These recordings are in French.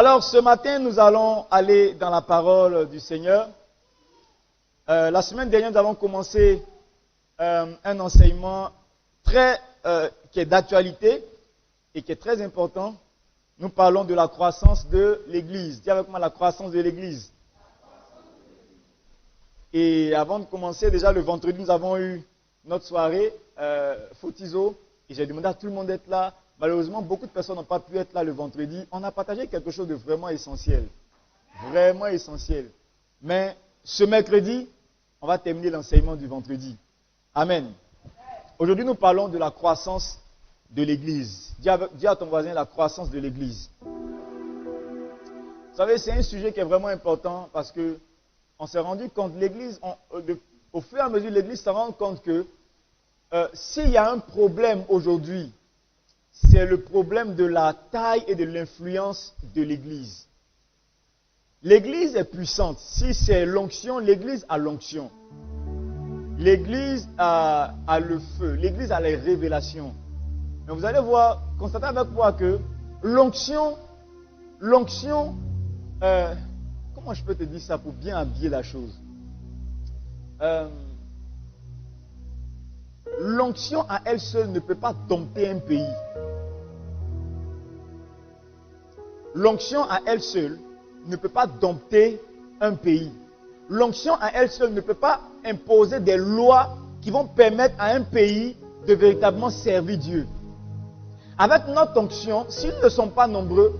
Alors, ce matin, nous allons aller dans la parole du Seigneur. La semaine dernière, nous avons commencé un enseignement qui est d'actualité et qui est très important. Nous parlons de la croissance de l'Église. Dis avec moi la croissance de l'Église. Et avant de commencer, déjà le vendredi, nous avons eu notre soirée, Fotizo, et j'ai demandé à tout le monde d'être là. Malheureusement, beaucoup de personnes n'ont pas pu être là le vendredi. On a partagé quelque chose de vraiment essentiel. Vraiment essentiel. Mais ce mercredi, on va terminer l'enseignement du vendredi. Amen. Aujourd'hui, nous parlons de la croissance de l'Église. Dis à ton voisin la croissance de l'Église. Vous savez, c'est un sujet qui est vraiment important parce que on s'est rendu compte, l'Église, au fur et à mesure, l'Église se rend compte que s'il y a un problème aujourd'hui, c'est le problème de la taille et de l'influence de l'Église. L'Église est puissante. Si c'est l'onction, l'Église a l'onction. L'Église a le feu. L'Église a les révélations. Mais vous allez voir, constater avec moi que l'onction, comment je peux te dire ça pour bien habiller la chose? L'onction à elle seule ne peut pas dompter un pays. L'onction à elle seule ne peut pas dompter un pays. L'onction à elle seule ne peut pas imposer des lois qui vont permettre à un pays de véritablement servir Dieu. Avec notre onction, s'ils ne sont pas nombreux,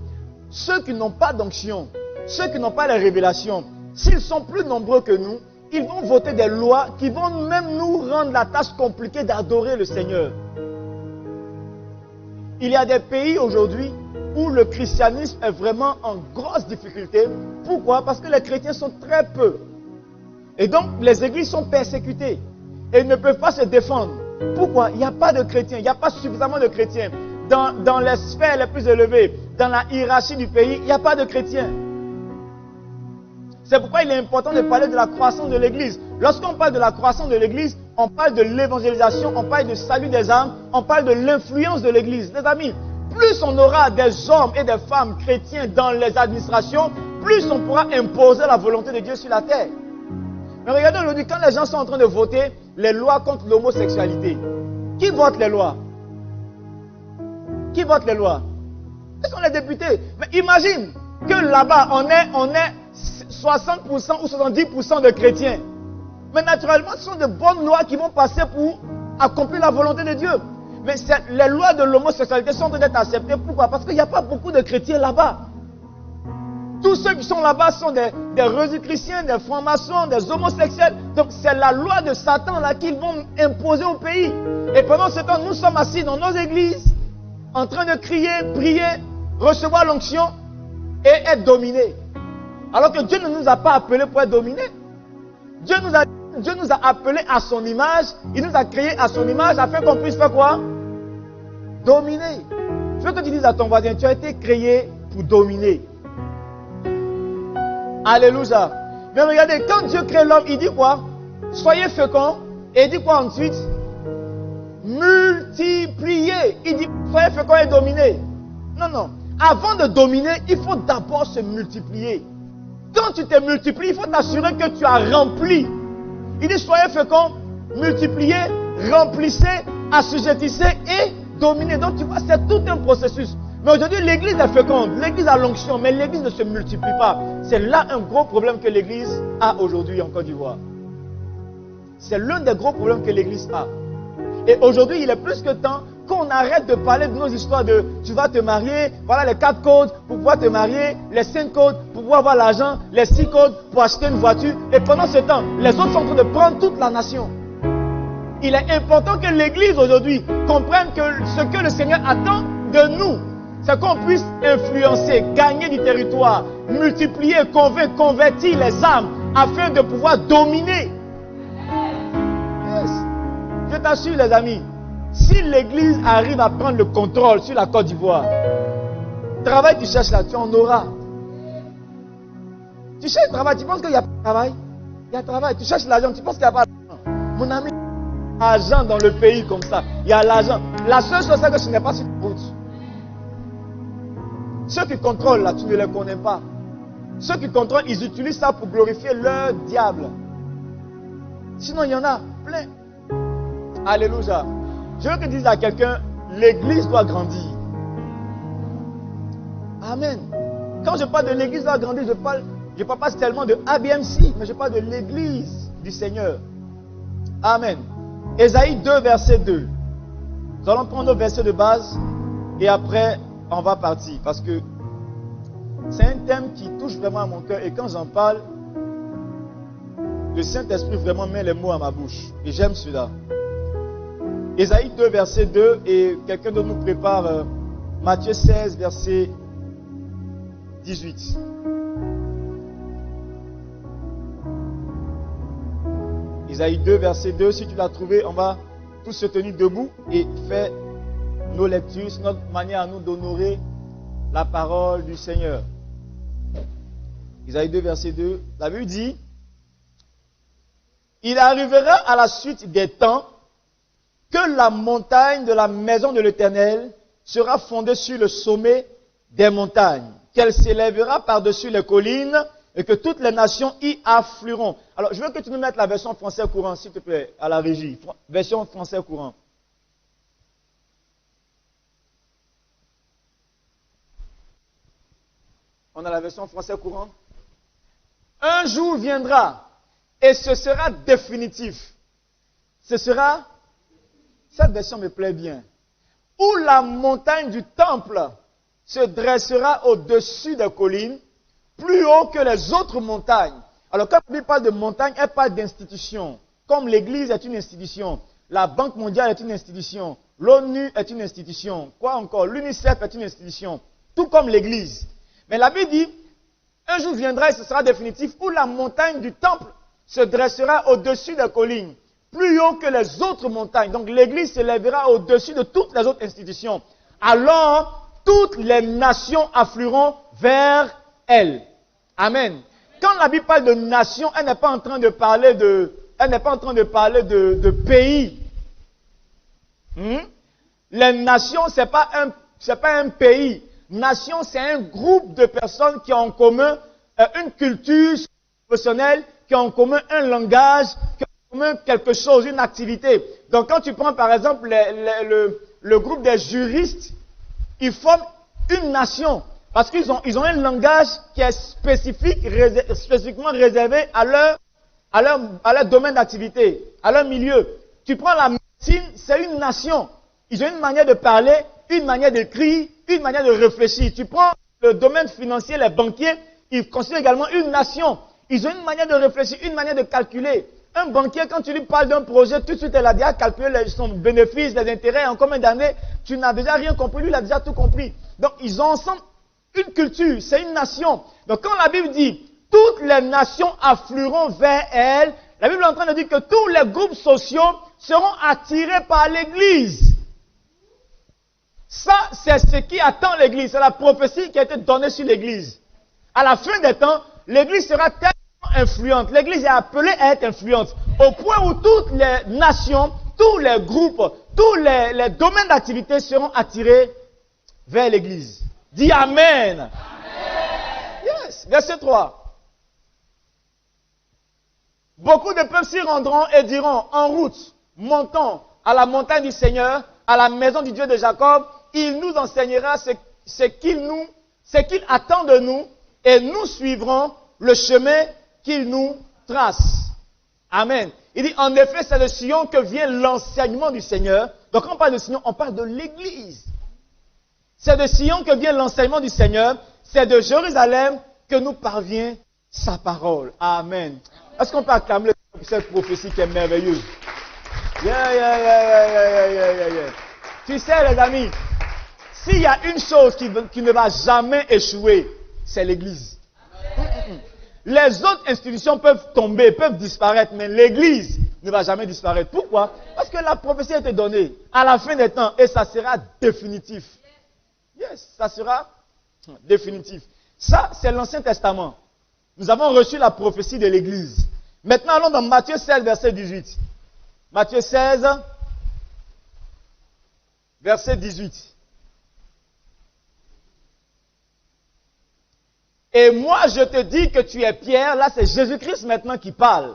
ceux qui n'ont pas d'onction, ceux qui n'ont pas les révélations, s'ils sont plus nombreux que nous, ils vont voter des lois qui vont même nous rendre la tâche compliquée d'adorer le Seigneur. Il y a des pays aujourd'hui où le christianisme est vraiment en grosse difficulté. Pourquoi? Parce que les chrétiens sont très peu. Et donc, les églises sont persécutées. Et ne peuvent pas se défendre. Pourquoi? Il n'y a pas de chrétiens. Il n'y a pas suffisamment de chrétiens. Dans les sphères les plus élevées, dans la hiérarchie du pays, il n'y a pas de chrétiens. C'est pourquoi il est important de parler de la croissance de l'Église. Lorsqu'on parle de la croissance de l'Église, on parle de l'évangélisation, on parle du salut des âmes, on parle de l'influence de l'Église. Les amis, plus on aura des hommes et des femmes chrétiens dans les administrations, plus on pourra imposer la volonté de Dieu sur la terre. Mais regardez aujourd'hui, quand les gens sont en train de voter les lois contre l'homosexualité, qui vote les lois? Qui vote les lois? Ce sont les députés. Mais imagine que là-bas, on est 60% ou 70% de chrétiens. Mais naturellement, ce sont de bonnes lois qui vont passer pour accomplir la volonté de Dieu. Mais les lois de l'homosexualité sont en train d'être acceptées. Pourquoi? Parce qu'il n'y a pas beaucoup de chrétiens là-bas. Tous ceux qui sont là-bas sont des rosicruciens, des francs-maçons, des homosexuels. Donc c'est la loi de Satan là qu'ils vont imposer au pays. Et pendant ce temps, nous sommes assis dans nos églises, en train de crier, prier, recevoir l'onction et être dominés. Alors que Dieu ne nous a pas appelés pour être dominés. Dieu nous a appelés à son image. Il nous a créés à son image afin qu'on puisse faire quoi? Dominer. Je veux que tu dises à ton voisin, tu as été créé pour dominer. Alléluia. Mais regardez, quand Dieu crée l'homme, il dit quoi? Soyez féconds. Et il dit quoi ensuite? Multipliez. Il dit, soyez féconds et dominez. Non. Avant de dominer, il faut d'abord se multiplier. Quand tu te multiplies, il faut t'assurer que tu as rempli. Il dit, soyez féconds, multipliez, remplissez, assujettissez et dominez. Donc tu vois, c'est tout un processus. Mais aujourd'hui, l'église est féconde, l'église a l'onction, mais l'église ne se multiplie pas. C'est là un gros problème que l'église a aujourd'hui en Côte d'Ivoire. C'est l'un des gros problèmes que l'église a. Et aujourd'hui, il est plus que temps qu'on arrête de parler de nos histoires de tu vas te marier, voilà les 4 codes pour pouvoir te marier, les 5 codes pour pouvoir avoir l'argent, les 6 codes pour acheter une voiture. Et pendant ce temps, les autres sont en train de prendre toute la nation. Il est important que l'église aujourd'hui comprenne que ce que le Seigneur attend de nous, c'est qu'on puisse influencer, gagner du territoire, multiplier, convaincre, convertir les âmes afin de pouvoir dominer. Yes. Je t'assure les amis, si l'église arrive à prendre le contrôle sur la Côte d'Ivoire, travail tu cherches là, tu en auras. Tu cherches le travail, tu penses qu'il n'y a pas de travail? Il y a travail. Tu cherches l'argent, tu penses qu'il n'y a pas d'argent? Mon ami, il y a l'argent dans le pays comme ça. Il y a l'argent. La seule chose c'est que ce n'est pas sur la route. Ceux qui contrôlent, là, tu ne les connais pas. Ceux qui contrôlent, ils utilisent ça pour glorifier leur diable. Sinon, il y en a plein. Alléluia. Je veux que tu dises à quelqu'un, l'église doit grandir. Amen. Quand je parle de l'église doit grandir, je ne parle pas tellement de ABMC, mais je parle de l'église du Seigneur. Amen. Ésaïe 2, verset 2. Nous allons prendre nos versets de base et après, on va partir. Parce que c'est un thème qui touche vraiment à mon cœur. Et quand j'en parle, le Saint-Esprit vraiment met les mots à ma bouche. Et j'aime cela. Ésaïe 2, verset 2. Et quelqu'un de nous prépare Matthieu 16, verset 18. Ésaïe 2, verset 2. Si tu l'as trouvé, on va tous se tenir debout et faire nos lectures. C'est notre manière à nous d'honorer la parole du Seigneur. Ésaïe 2, verset 2. La Bible dit: il arrivera à la suite des temps que la montagne de la maison de l'Éternel sera fondée sur le sommet des montagnes, qu'elle s'élèvera par-dessus les collines et que toutes les nations y afflueront. Alors, je veux que tu nous mettes la version français courant, s'il te plaît, à la régie. Version français courant. On a la version français courant. Un jour viendra et ce sera définitif. Ce sera, cette version me plaît bien, où la montagne du temple se dressera au-dessus des collines, plus haut que les autres montagnes. Alors quand la Bible parle de montagne, elle parle d'institution. Comme l'Église est une institution, la Banque mondiale est une institution, l'ONU est une institution, quoi encore, l'UNICEF est une institution, tout comme l'Église. Mais la Bible dit, un jour viendra et ce sera définitif, où la montagne du temple se dressera au-dessus des collines, plus haut que les autres montagnes. Donc l'Église s'élèvera au-dessus de toutes les autres institutions. Alors, toutes les nations afflueront vers elle. Amen. Quand la Bible parle de nation, elle n'est pas en train de parler de pays. Les nations, c'est pas un pays. Nation, c'est un groupe de personnes qui ont en commun une culture professionnelle, qui ont en commun un langage, qui ont en commun quelque chose, une activité. Donc quand tu prends par exemple le groupe des juristes, ils forment une nation. Parce qu'ils ont un langage qui est spécifiquement réservé à leur domaine d'activité, à leur milieu. Tu prends la médecine, c'est une nation. Ils ont une manière de parler, une manière d'écrire, une manière de réfléchir. Tu prends le domaine financier, les banquiers, ils constituent également une nation. Ils ont une manière de réfléchir, une manière de calculer. Un banquier, quand tu lui parles d'un projet, tout de suite, il a déjà calculé son bénéfice, les intérêts, en combien d'années, tu n'as déjà rien compris, lui, il a déjà tout compris. Donc, ils ont ensemble une culture, c'est une nation. Donc, quand la Bible dit, toutes les nations afflueront vers elle, la Bible est en train de dire que tous les groupes sociaux seront attirés par l'Église. Ça, c'est ce qui attend l'Église. C'est la prophétie qui a été donnée sur l'Église. À la fin des temps, l'Église sera tellement influente. L'Église est appelée à être influente. Au point où toutes les nations, tous les groupes, tous les domaines d'activité seront attirés vers l'Église. Dis Amen. Amen. Yes. Verset 3. Beaucoup de peuples s'y rendront et diront, en route, montons à la montagne du Seigneur, à la maison du Dieu de Jacob. Il nous enseignera ce qu'il attend de nous et nous suivrons le chemin qu'il nous trace. Amen. Il dit, en effet, c'est de Sion que vient l'enseignement du Seigneur. Donc, quand on parle de Sion, on parle de l'Église. C'est de Sion que vient l'enseignement du Seigneur. C'est de Jérusalem que nous parvient sa parole. Amen. Est-ce qu'on peut acclamer cette prophétie qui est merveilleuse? Yeah. Tu sais, les amis, s'il y a une chose qui ne va jamais échouer, c'est l'Église. Les autres institutions peuvent tomber, peuvent disparaître, mais l'Église ne va jamais disparaître. Pourquoi? Parce que la prophétie a été donnée à la fin des temps et ça sera définitif. Yes, ça sera définitif. Ça, c'est l'Ancien Testament. Nous avons reçu la prophétie de l'Église. Maintenant, allons dans Matthieu 16, verset 18. Matthieu 16, verset 18. Et moi, je te dis que tu es Pierre. Là, c'est Jésus-Christ maintenant qui parle.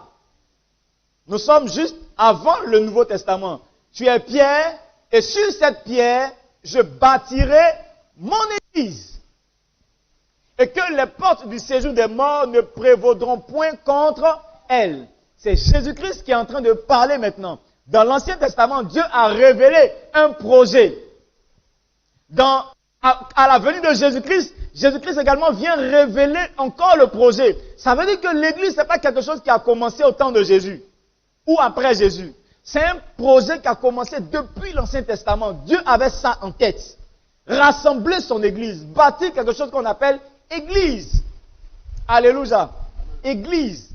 Nous sommes juste avant le Nouveau Testament. Tu es Pierre, et sur cette pierre, je bâtirai mon église. Et que les portes du séjour des morts ne prévaudront point contre elle. C'est Jésus-Christ qui est en train de parler maintenant. Dans l'Ancien Testament, Dieu a révélé un projet. À la venue de Jésus-Christ, Jésus-Christ également vient révéler encore le projet. Ça veut dire que l'église, ce n'est pas quelque chose qui a commencé au temps de Jésus ou après Jésus. C'est un projet qui a commencé depuis l'Ancien Testament. Dieu avait ça en tête. Rassembler son église, bâtir quelque chose qu'on appelle église. Alléluia. Église.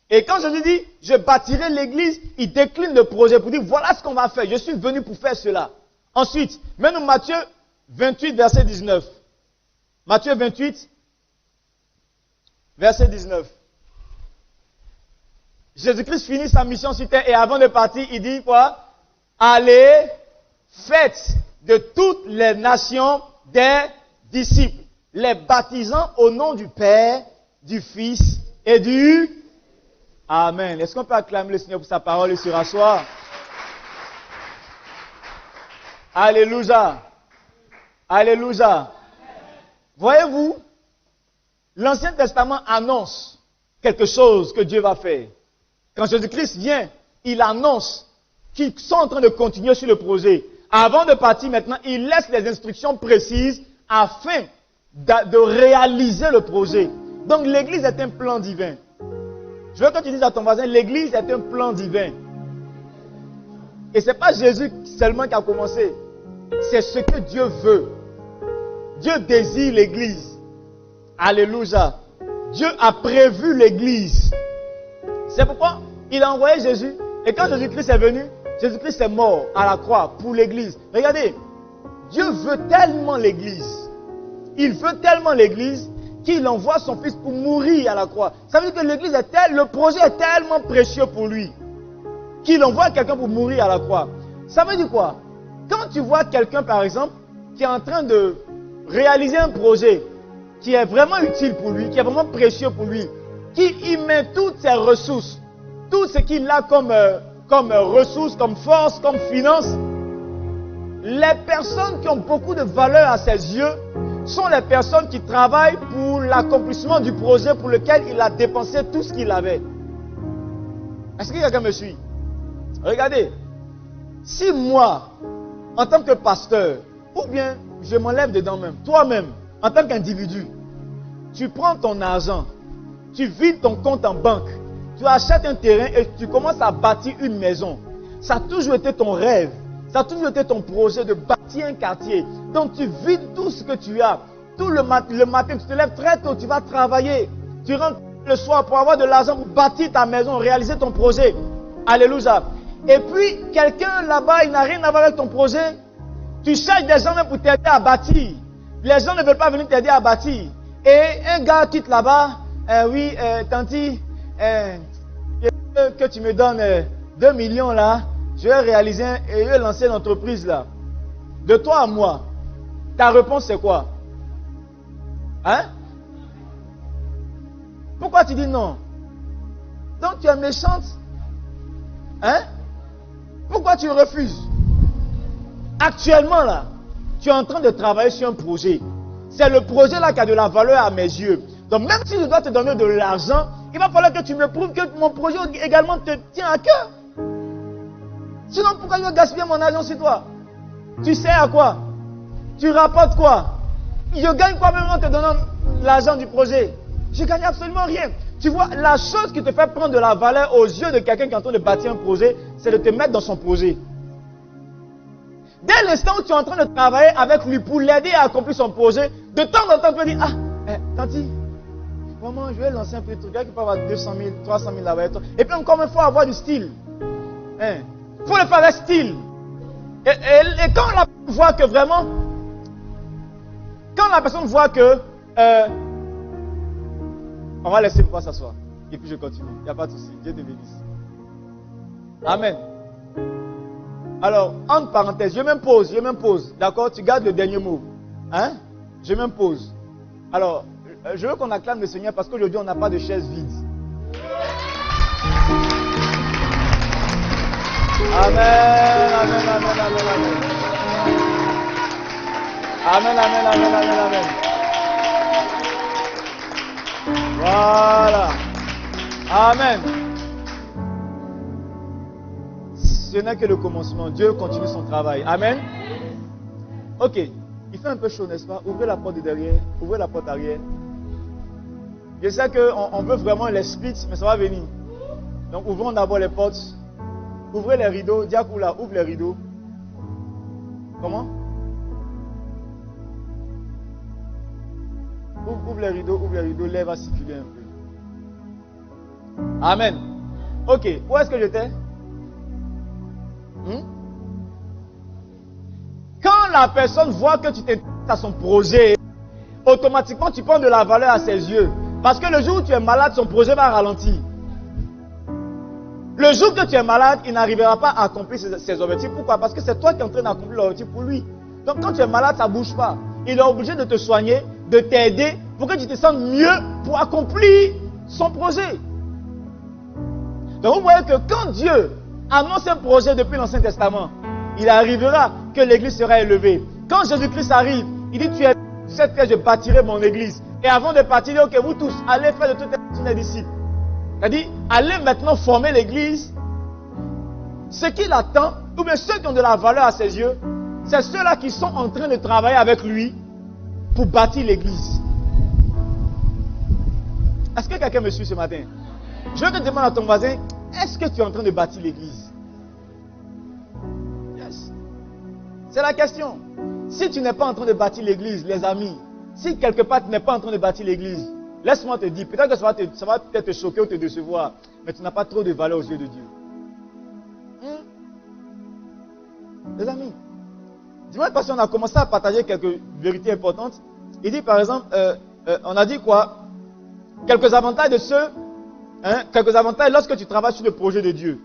Et quand Jésus dit, je bâtirai l'église, il décline le projet pour dire, voilà ce qu'on va faire. Je suis venu pour faire cela. Ensuite, maintenant Matthieu 28, verset 19. Matthieu 28, verset 19. Jésus-Christ finit sa mission sur terre et avant de partir, il dit quoi? Allez, faites de toutes les nations des disciples, les baptisant au nom du Père, du Fils et du... Amen. Est-ce qu'on peut acclamer le Seigneur pour sa parole et se rasseoir? Alléluia. Alléluia. Voyez-vous, l'Ancien Testament annonce quelque chose que Dieu va faire. Quand Jésus-Christ vient, il annonce qu'ils sont en train de continuer sur le projet. Avant de partir maintenant, il laisse les instructions précises afin de réaliser le projet. Donc l'église est un plan divin. Je veux que tu dises à ton voisin, l'église est un plan divin. Et ce n'est pas Jésus seulement qui a commencé. C'est ce que Dieu veut. Dieu désire l'église. Alléluia. Dieu a prévu l'église. C'est pourquoi il a envoyé Jésus. Et quand Jésus-Christ est venu, Jésus-Christ est mort à la croix pour l'église. Regardez, Dieu veut tellement l'église. Il veut tellement l'église qu'il envoie son fils pour mourir à la croix. Ça veut dire que l'église le projet est tellement précieux pour lui qu'il envoie quelqu'un pour mourir à la croix. Ça veut dire quoi? Quand tu vois quelqu'un, par exemple, qui est en train de réaliser un projet qui est vraiment utile pour lui, qui est vraiment précieux pour lui, qui y met toutes ses ressources, tout ce qu'il a comme ressources, comme force, comme finance, les personnes qui ont beaucoup de valeur à ses yeux sont les personnes qui travaillent pour l'accomplissement du projet pour lequel il a dépensé tout ce qu'il avait. Est-ce que quelqu'un me suit? Regardez, si moi, en tant que pasteur, ou bien je m'enlève dedans même, toi-même, en tant qu'individu, tu prends ton argent, tu vides ton compte en banque, tu achètes un terrain et tu commences à bâtir une maison. Ça a toujours été ton rêve, ça a toujours été ton projet de bâtir un quartier. Donc tu vides tout ce que tu as. Tout le matin, tu te lèves très tôt, tu vas travailler. Tu rentres le soir pour avoir de l'argent pour bâtir ta maison, réaliser ton projet. Alléluia. Et puis, quelqu'un là-bas, il n'a rien à voir avec ton projet. Tu cherches des gens même pour t'aider à bâtir. Les gens ne veulent pas venir t'aider à bâtir. Et un gars quitte là-bas. Tanti, que tu me donnes 2 millions là. Je vais réaliser et je vais lancer l'entreprise là. De toi à moi, ta réponse c'est quoi? Hein? Pourquoi tu dis non? Donc tu es méchante? Hein? Pourquoi tu refuses? Actuellement là, tu es en train de travailler sur un projet. C'est le projet là qui a de la valeur à mes yeux. Donc même si je dois te donner de l'argent, il va falloir que tu me prouves que mon projet également te tient à cœur. Sinon pourquoi je vais gaspiller mon argent sur toi? Tu sais à quoi? Tu rapportes quoi? Je gagne quoi même en te donnant l'argent du projet? Je gagne absolument rien. Tu vois, la chose qui te fait prendre de la valeur aux yeux de quelqu'un qui est en train de bâtir un projet, c'est de te mettre dans son projet. Dès l'instant où tu es en train de travailler avec lui pour l'aider à accomplir son projet, de temps en temps, tu peux dire, Tanti, vraiment, je vais lancer un petit truc, qui peut avoir 200 000, 300 000 là-bas. Et puis encore, il faut avoir du style. Il faut le faire avec style. Et quand la personne voit que vraiment, quand la personne voit que, on va laisser pouvoir s'asseoir. Et puis je continue. Il n'y a pas de souci. Dieu te bénisse. Amen. Alors, entre parenthèses, je m'impose. D'accord? Tu gardes le dernier mot. Hein? Je m'impose. Alors, Je veux qu'on acclame le Seigneur parce qu'aujourd'hui, on n'a pas de chaise vide. Amen, amen, amen, amen, amen. Amen, amen, amen, amen, amen. Voilà. Amen. Ce n'est que le commencement. Dieu continue son travail. Amen. Ok. Il fait un peu chaud, n'est-ce pas? Ouvrez la porte de derrière. Ouvrez la porte arrière. Je sais qu'on veut vraiment les splits, mais ça va venir. Donc ouvrons d'abord les portes. Ouvrez les rideaux. Diakoula, ouvre les rideaux. Comment? Ouvre les rideaux, l'air va circuler un peu. Amen. Ok, où est-ce que j'étais? Quand la personne voit que tu t'intéresse à son projet, automatiquement tu prends de la valeur à ses yeux. Parce que le jour où tu es malade, son projet va ralentir. Le jour que tu es malade, il n'arrivera pas à accomplir ses objectifs. Pourquoi? Parce que c'est toi qui es en train d'accomplir l'objectif pour lui. Donc quand tu es malade, ça ne bouge pas. Il est obligé de te soigner, de t'aider, pour que tu te sentes mieux pour accomplir son projet. Donc vous voyez que quand Dieu annonce un projet depuis l'Ancien Testament, il arrivera que l'église sera élevée. Quand Jésus-Christ arrive, il dit, tu sais que je bâtirai mon église. Et avant de partir, il dit, ok, vous tous, allez faire de toutes les disciples. C'est-à-dire, allez maintenant former l'église. Ce qu'il attend, ou bien ceux qui ont de la valeur à ses yeux, c'est ceux-là qui sont en train de travailler avec lui pour bâtir l'église. Est-ce que quelqu'un me suit ce matin? Je veux te demander à ton voisin, est-ce que tu es en train de bâtir l'église? Yes. C'est la question. Si tu n'es pas en train de bâtir l'église, les amis, si quelque part tu n'es pas en train de bâtir l'église, laisse-moi te dire, peut-être que ça va peut-être te choquer ou te décevoir, mais tu n'as pas trop de valeur aux yeux de Dieu. Les amis, dimanche passé, on a commencé à partager quelques vérités importantes. Il dit par exemple, on a dit quoi? Quelques avantages de ceux, quelques avantages lorsque tu travailles sur le projet de Dieu.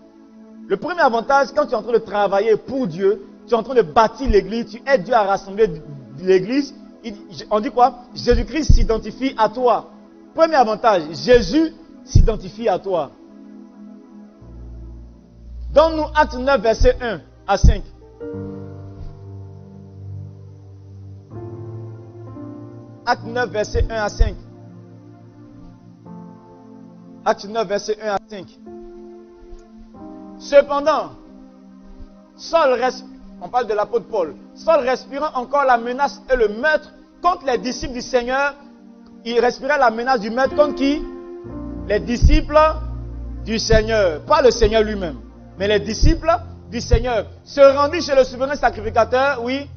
Le premier avantage, quand tu es en train de travailler pour Dieu, tu es en train de bâtir l'église, tu aides Dieu à rassembler l'église. On dit quoi? Jésus-Christ s'identifie à toi. Premier avantage, Jésus s'identifie à toi. Donne-nous Acte 9, verset 1 à 5. Acte 9, verset 1 à 5. Acte 9, verset 1 à 5. Cependant, on parle de l'apôtre Paul, Saul respirant encore la menace et le meurtre contre les disciples du Seigneur, il respirait la menace du meurtre contre qui? Les disciples du Seigneur. Pas le Seigneur lui-même, mais les disciples du Seigneur. Se rendit chez le souverain sacrificateur, oui,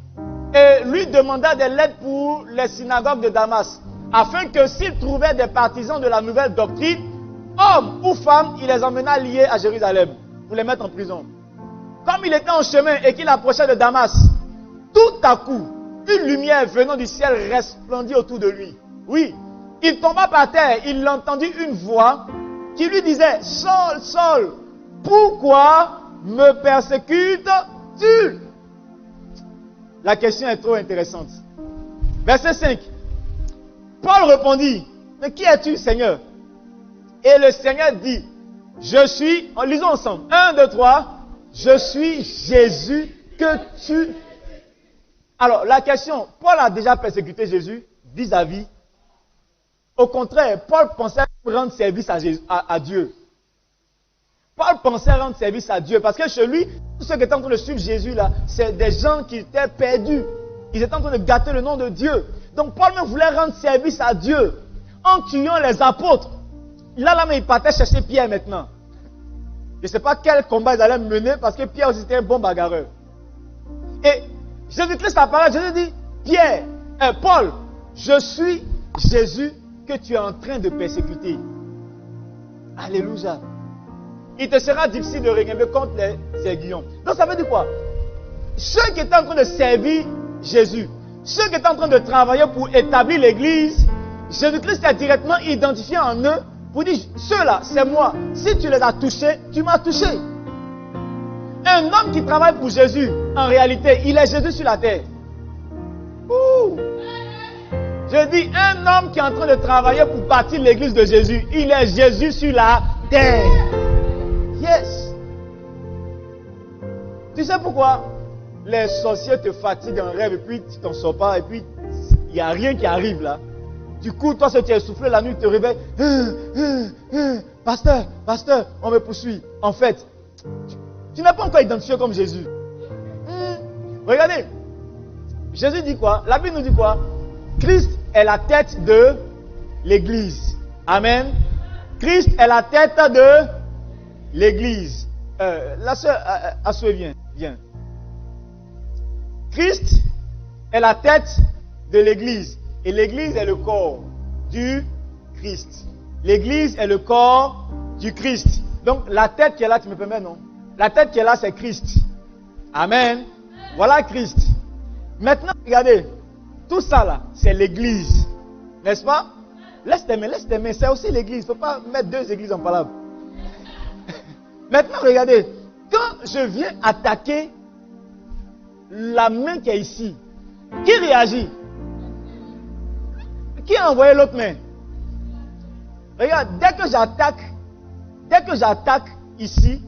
et lui demanda de l'aide pour les synagogues de Damas, afin que s'il trouvait des partisans de la nouvelle doctrine, hommes ou femmes, il les emmena liés à Jérusalem pour les mettre en prison. Comme il était en chemin et qu'il approchait de Damas, tout à coup, une lumière venant du ciel resplendit autour de lui. Oui, il tomba par terre, il entendit une voix qui lui disait, Saul, Saul, pourquoi me persécutes-tu? La question est trop intéressante. Verset 5. Paul répondit, mais qui es-tu, Seigneur? Et le Seigneur dit, je suis, lisons ensemble, 1, 2, 3, je suis Jésus que tu... Alors, la question, Paul a déjà persécuté Jésus vis-à-vis. Au contraire, Paul pensait rendre service à Dieu. Paul pensait rendre service à Dieu parce que chez lui, tous ceux qui étaient en train de suivre Jésus là, c'est des gens qui étaient perdus. Ils étaient en train de gâter le nom de Dieu. Donc Paul même voulait rendre service à Dieu en tuant les apôtres. Là, il partait chercher Pierre maintenant. Je ne sais pas quel combat ils allaient mener parce que Pierre aussi était un bon bagarreur. Et Jésus-Christ apparaît, Jésus dit, Paul, je suis Jésus que tu es en train de persécuter. Alléluia. Il te sera difficile de régner contre les aiguillons. Donc ça veut dire quoi? Ceux qui étaient en train de servir Jésus, ceux qui étaient en train de travailler pour établir l'église, Jésus-Christ a directement identifié en eux pour dire, ceux-là, c'est moi. Si tu les as touchés, tu m'as touché. Un homme qui travaille pour Jésus, en réalité, il est Jésus sur la terre. Ouh. Je Je dis, un homme qui est en train de travailler pour bâtir l'église de Jésus, il est Jésus sur la terre. Yes. Tu sais pourquoi les sorciers te fatiguent en rêve et puis tu t'en sors pas et puis il n'y a rien qui arrive là. Du coup, toi, si tu es essoufflé la nuit, tu te réveilles. Pasteur, pasteur, on me poursuit. En fait, tu n'as pas encore identifié comme Jésus. Regardez, Jésus dit quoi? La Bible nous dit quoi? Christ est la tête de l'église. Amen. Christ est la tête de l'église. La sœur Assoué, viens. Christ est la tête de l'église. Et l'église est le corps du Christ. L'église est le corps du Christ. Donc la tête qui est là, tu me permets, non? La tête qui est là, c'est Christ. Amen. Voilà Christ. Maintenant, regardez. Tout ça là, c'est l'église. N'est-ce pas? Laisse tes mains. C'est aussi l'église. Il ne faut pas mettre deux églises en parole. Maintenant, regardez. Quand je viens attaquer la main qui est ici, qui réagit? Qui a envoyé l'autre main? Regarde, dès que j'attaque ici,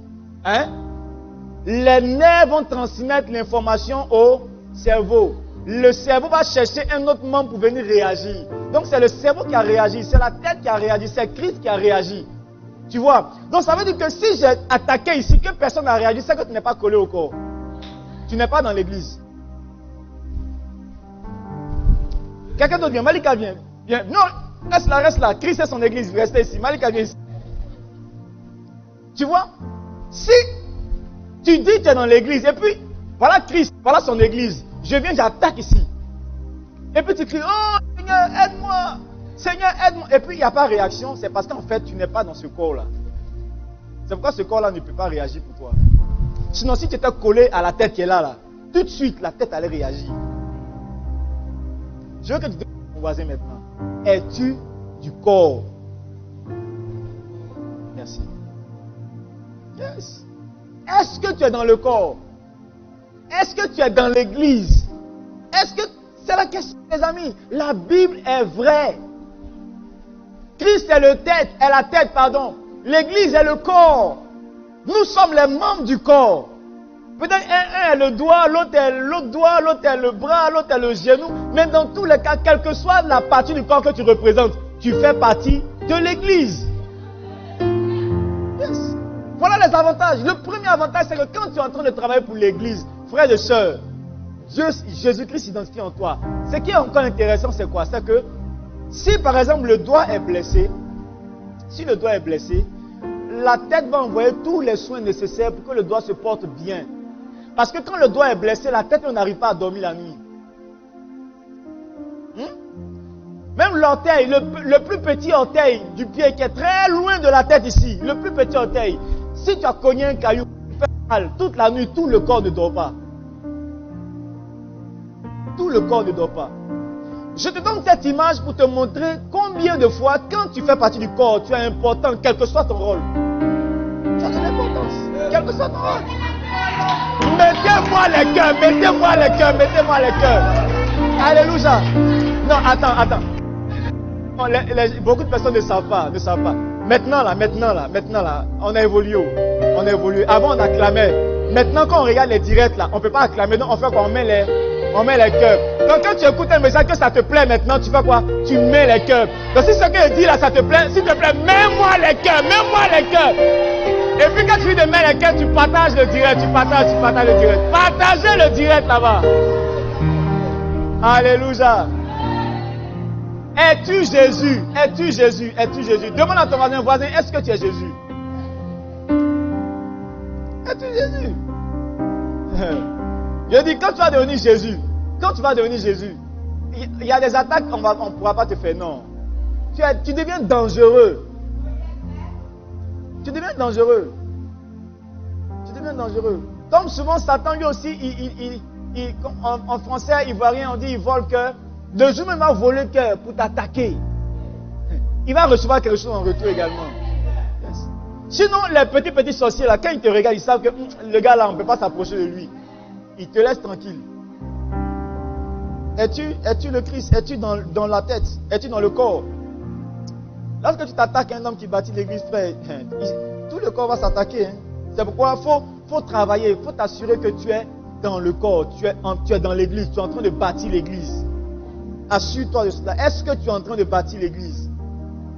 les nerfs vont transmettre l'information au cerveau. Le cerveau va chercher un autre membre pour venir réagir. Donc c'est le cerveau qui a réagi, c'est la tête qui a réagi, c'est Christ qui a réagi. Tu vois? Donc ça veut dire que si j'ai attaqué ici, que personne n'a réagi, c'est que tu n'es pas collé au corps. Tu n'es pas dans l'église. Quelqu'un d'autre vient. Malika vient. Non, reste là. Christ est son église. Restez ici. Malika vient ici. Tu vois? Si tu dis que tu es dans l'église, et puis, voilà Christ, voilà son église. Je viens, j'attaque ici. Et puis tu cries, oh Seigneur, aide-moi. Seigneur, aide-moi. Et puis il n'y a pas de réaction. C'est parce qu'en fait, tu n'es pas dans ce corps-là. C'est pourquoi ce corps-là ne peut pas réagir pour toi. Sinon, si tu étais collé à la tête qui est là, tout de suite, la tête allait réagir. Je veux que tu te dises à ton voisin maintenant. Es-tu du corps? Merci. Yes. Est-ce que tu es dans le corps? Est-ce que tu es dans l'église? Est-ce que c'est la question, mes amis? La Bible est vraie. Christ est la tête, pardon. L'église est le corps. Nous sommes les membres du corps. Peut-être un est le doigt, l'autre est l'autre doigt, l'autre est le bras, l'autre est le genou. Mais dans tous les cas, quelle que soit la partie du corps que tu représentes, tu fais partie de l'église. Yes. Voilà les avantages. Le premier avantage, c'est que quand tu es en train de travailler pour l'église, frères et sœurs, Jésus-Christ s'identifie en toi. Ce qui est encore intéressant, c'est quoi? C'est que si par exemple le doigt est blessé, la tête va envoyer tous les soins nécessaires pour que le doigt se porte bien. Parce que quand le doigt est blessé, la tête n'arrive pas à dormir la nuit. Même l'orteil, le plus petit orteil du pied qui est très loin de la tête ici, le plus petit orteil, si tu as cogné un caillou, tu fais mal toute la nuit, tout le corps ne dort pas. Tout le corps ne dort pas. Je te donne cette image pour te montrer combien de fois, quand tu fais partie du corps, tu es important, quel que soit ton rôle. Tu as de l'importance, quel que soit ton rôle. Mettez-moi les cœurs, mettez-moi les cœurs, mettez-moi les cœurs. Alléluia. Non, attends. Beaucoup de personnes ne savent pas. Maintenant là, on a évolué. Avant on acclamait. Maintenant quand on regarde les directs là, on ne peut pas acclamer, donc on fait quoi? On met les cœurs. Donc quand tu écoutes un message que ça te plaît maintenant, tu fais quoi? Tu mets les cœurs. Donc si ce que je dis là, ça te plaît, s'il te plaît, mets-moi les cœurs, Et puis quand tu dis de mettre les cœurs, tu partages le direct, tu partages le direct. Partagez le direct là-bas. Alléluia. Es-tu Jésus? Demande à ton voisin, est-ce que tu es Jésus? Es-tu Jésus? Je dis, quand tu vas devenir Jésus, il y a des attaques qu'on ne pourra pas te faire, non. Tu deviens dangereux. Comme souvent, Satan lui aussi, en français ivoirien, on dit il vole le cœur. Le jour même, il va voler le cœur pour t'attaquer. Il va recevoir quelque chose en retour également. Yes. Sinon, les petits sorciers, là, quand ils te regardent, ils savent que le gars là, on ne peut pas s'approcher de lui. Ils te laissent tranquille. Es-tu le Christ? Es-tu dans la tête? Es-tu dans le corps? Lorsque tu t'attaques à un homme qui bâtit l'église, frère, tout le corps va s'attaquer. Hein. C'est pourquoi il faut travailler, il faut t'assurer que tu es dans le corps, tu es dans l'église, tu es en train de bâtir l'église. Assure-toi de cela. Est-ce que tu es en train de bâtir l'église?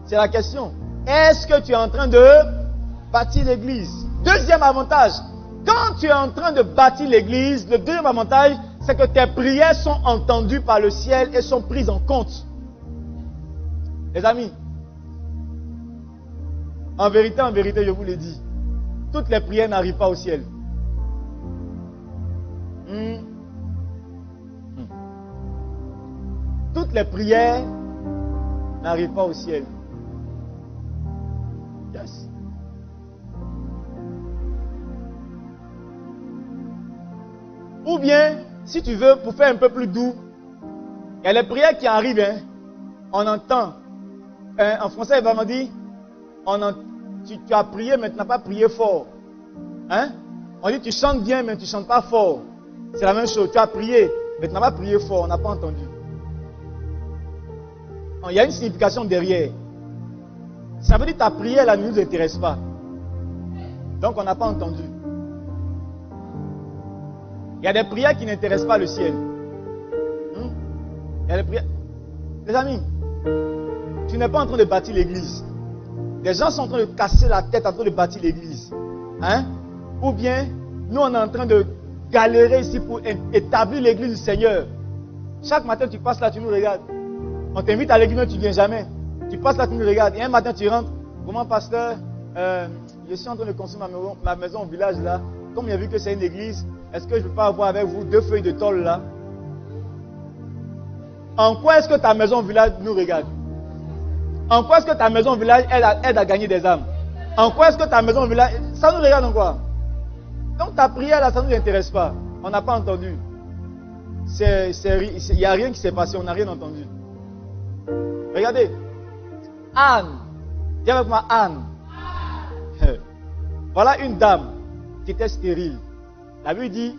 C'est la question. Est-ce que tu es en train de bâtir l'église? Deuxième avantage, quand tu es en train de bâtir l'église, le deuxième avantage, c'est que tes prières sont entendues par le ciel et sont prises en compte. Les amis, en vérité, je vous l'ai dit, toutes les prières n'arrivent pas au ciel. Toutes les prières n'arrivent pas au ciel. Yes. Ou bien, si tu veux, pour faire un peu plus doux, il y a les prières qui arrivent, hein, on entend. En français, il va me dire, tu as prié, mais tu n'as pas prié fort. Hein? On dit, tu chantes bien, mais tu ne chantes pas fort. C'est la même chose. Tu as prié, mais tu n'as pas prié fort, on n'a pas entendu. Il y a une signification derrière. Ça veut dire que ta prière, là, ne nous intéresse pas. Donc, on n'a pas entendu. Il y a des prières qui n'intéressent pas le ciel. Il y a des prières. Les amis, tu n'es pas en train de bâtir l'église. Des gens sont en train de casser la tête en train de bâtir l'église. Hein? Ou bien, nous, on est en train de galérer ici pour établir l'église du Seigneur. Chaque matin, tu passes là, tu nous regardes. On t'invite à l'église, mais tu ne viens jamais. Tu passes là, tu nous regardes. Et un matin, tu rentres. Comment, pasteur, je suis en train de construire ma maison au village là. Comme il a vu que c'est une église, est-ce que je ne peux pas avoir avec vous 2 feuilles de tôle là? En quoi est-ce que ta maison au village nous regarde? En quoi est-ce que ta maison au village aide à gagner des âmes? En quoi est-ce que ta maison au village... Ça nous regarde en quoi? Donc ta prière là, ça ne nous intéresse pas. On n'a pas entendu. Il n'y a rien qui s'est passé, on n'a rien entendu. Regardez. Anne. Dis avec moi Anne. Voilà une dame qui était stérile. La Bible dit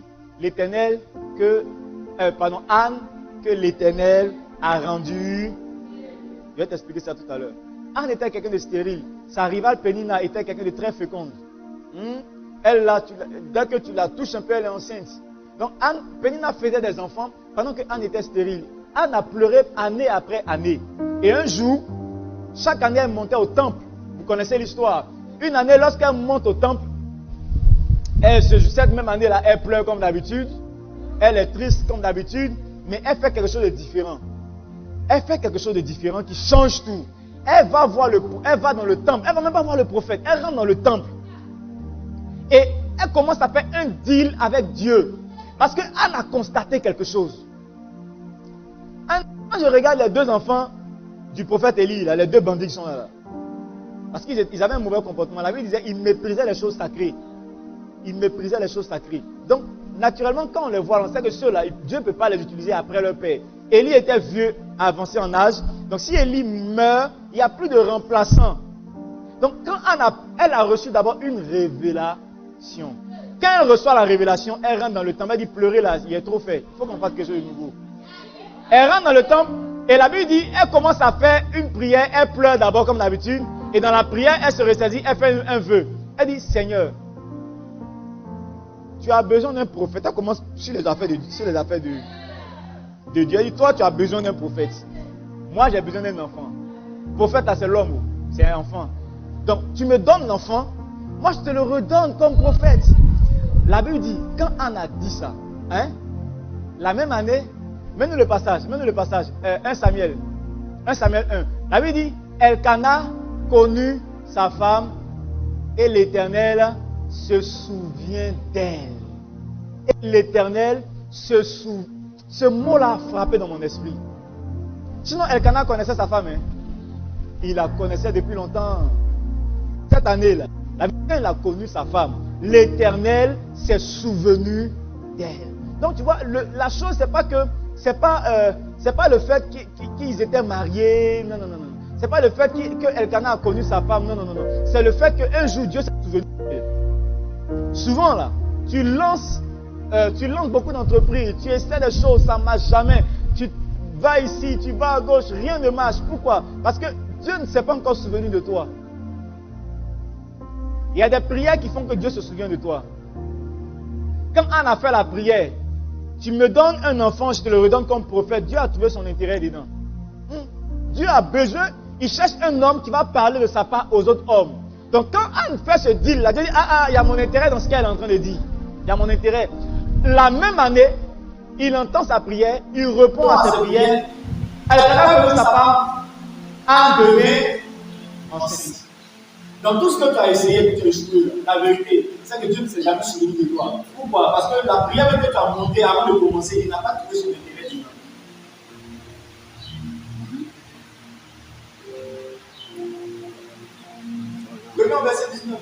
Anne, que l'Éternel a rendu. Je vais t'expliquer ça tout à l'heure. Anne était quelqu'un de stérile. Sa rivale Pénina était quelqu'un de très féconde. Elle, là, dès que tu la touches un peu, elle est enceinte. Donc Pénina faisait des enfants pendant que Anne était stérile. Anne a pleuré année après année. Et un jour, chaque année, elle montait au temple. Vous connaissez l'histoire. Une année, lorsqu'elle monte au temple, cette même année-là, elle pleure comme d'habitude. Elle est triste comme d'habitude. Mais elle fait quelque chose de différent. Elle fait quelque chose de différent qui change tout. Elle va dans le temple. Elle ne va même pas voir le prophète. Elle rentre dans le temple. Et elle commence à faire un deal avec Dieu. Parce qu'Anne a constaté quelque chose. Quand je regarde les 2 enfants du prophète Élie, là, les 2 bandits qui sont là. Parce qu'ils avaient un mauvais comportement. La Bible disait qu'ils méprisaient les choses sacrées. Ils méprisaient les choses sacrées. Donc, naturellement, quand on les voit, on sait que ceux-là, Dieu ne peut pas les utiliser après leur père. Élie était vieux, avancé en âge. Donc, si Élie meurt, il n'y a plus de remplaçant. Donc, quand elle a reçu d'abord une révélation. Quand elle reçoit la révélation, elle rentre dans le temple. Elle dit, pleurer là, il est trop fait. Il faut qu'on fasse quelque chose de nouveau. Elle rentre dans le temple et la Bible dit, elle commence à faire une prière. Elle pleure d'abord comme d'habitude. Et dans la prière, elle se ressaisit, elle fait un vœu. Elle dit, Seigneur, tu as besoin d'un prophète. Elle commence sur les affaires de Dieu. Elle dit, toi, tu as besoin d'un prophète. Moi, j'ai besoin d'un enfant. Prophète, c'est l'homme. C'est un enfant. Donc, tu me donnes l'enfant. Moi, je te le redonne comme prophète. La Bible dit, quand Anne a dit ça, la même année, mets-nous le passage, 1 Samuel 1. La Bible dit, Elkana connut sa femme et l'Éternel se souvient d'elle. Et l'Éternel ce mot-là a frappé dans mon esprit. Sinon, Elkana connaissait sa femme. Il la connaissait depuis longtemps. Cette année-là, quand il a connu sa femme, l'Éternel s'est souvenu d'elle. Donc tu vois, la chose, c'est pas le fait qu'ils étaient mariés. Non. C'est pas le fait que Elkana a connu sa femme. Non. C'est le fait qu'un jour Dieu s'est souvenu d'elle. Souvent là, tu lances beaucoup d'entreprises, tu essaies des choses, ça ne marche jamais. tu vas ici, tu vas à gauche, rien ne marche. Pourquoi? Parce que Dieu ne s'est pas encore souvenu de toi. Il y a des prières qui font que Dieu se souvient de toi. Quand Anne a fait la prière, tu me donnes un enfant, je te le redonne comme prophète. Dieu a trouvé son intérêt dedans. Dieu a besoin, il cherche un homme qui va parler de sa part aux autres hommes. Donc quand Anne fait ce deal-là, Dieu dit, il y a mon intérêt dans ce qu'elle est en train de dire. Il y a mon intérêt. La même année, il entend sa prière, il répond à sa prière. Elle a que sa femme, Anne devient enceinte. Dans tout ce que tu as essayé pour te échouer, la vérité, c'est que Dieu ne s'est jamais souvenu de toi. Pourquoi? Parce que la prière que tu as montée avant de commencer, il n'a pas trouvé son intérêt dedans. Regarde verset 19.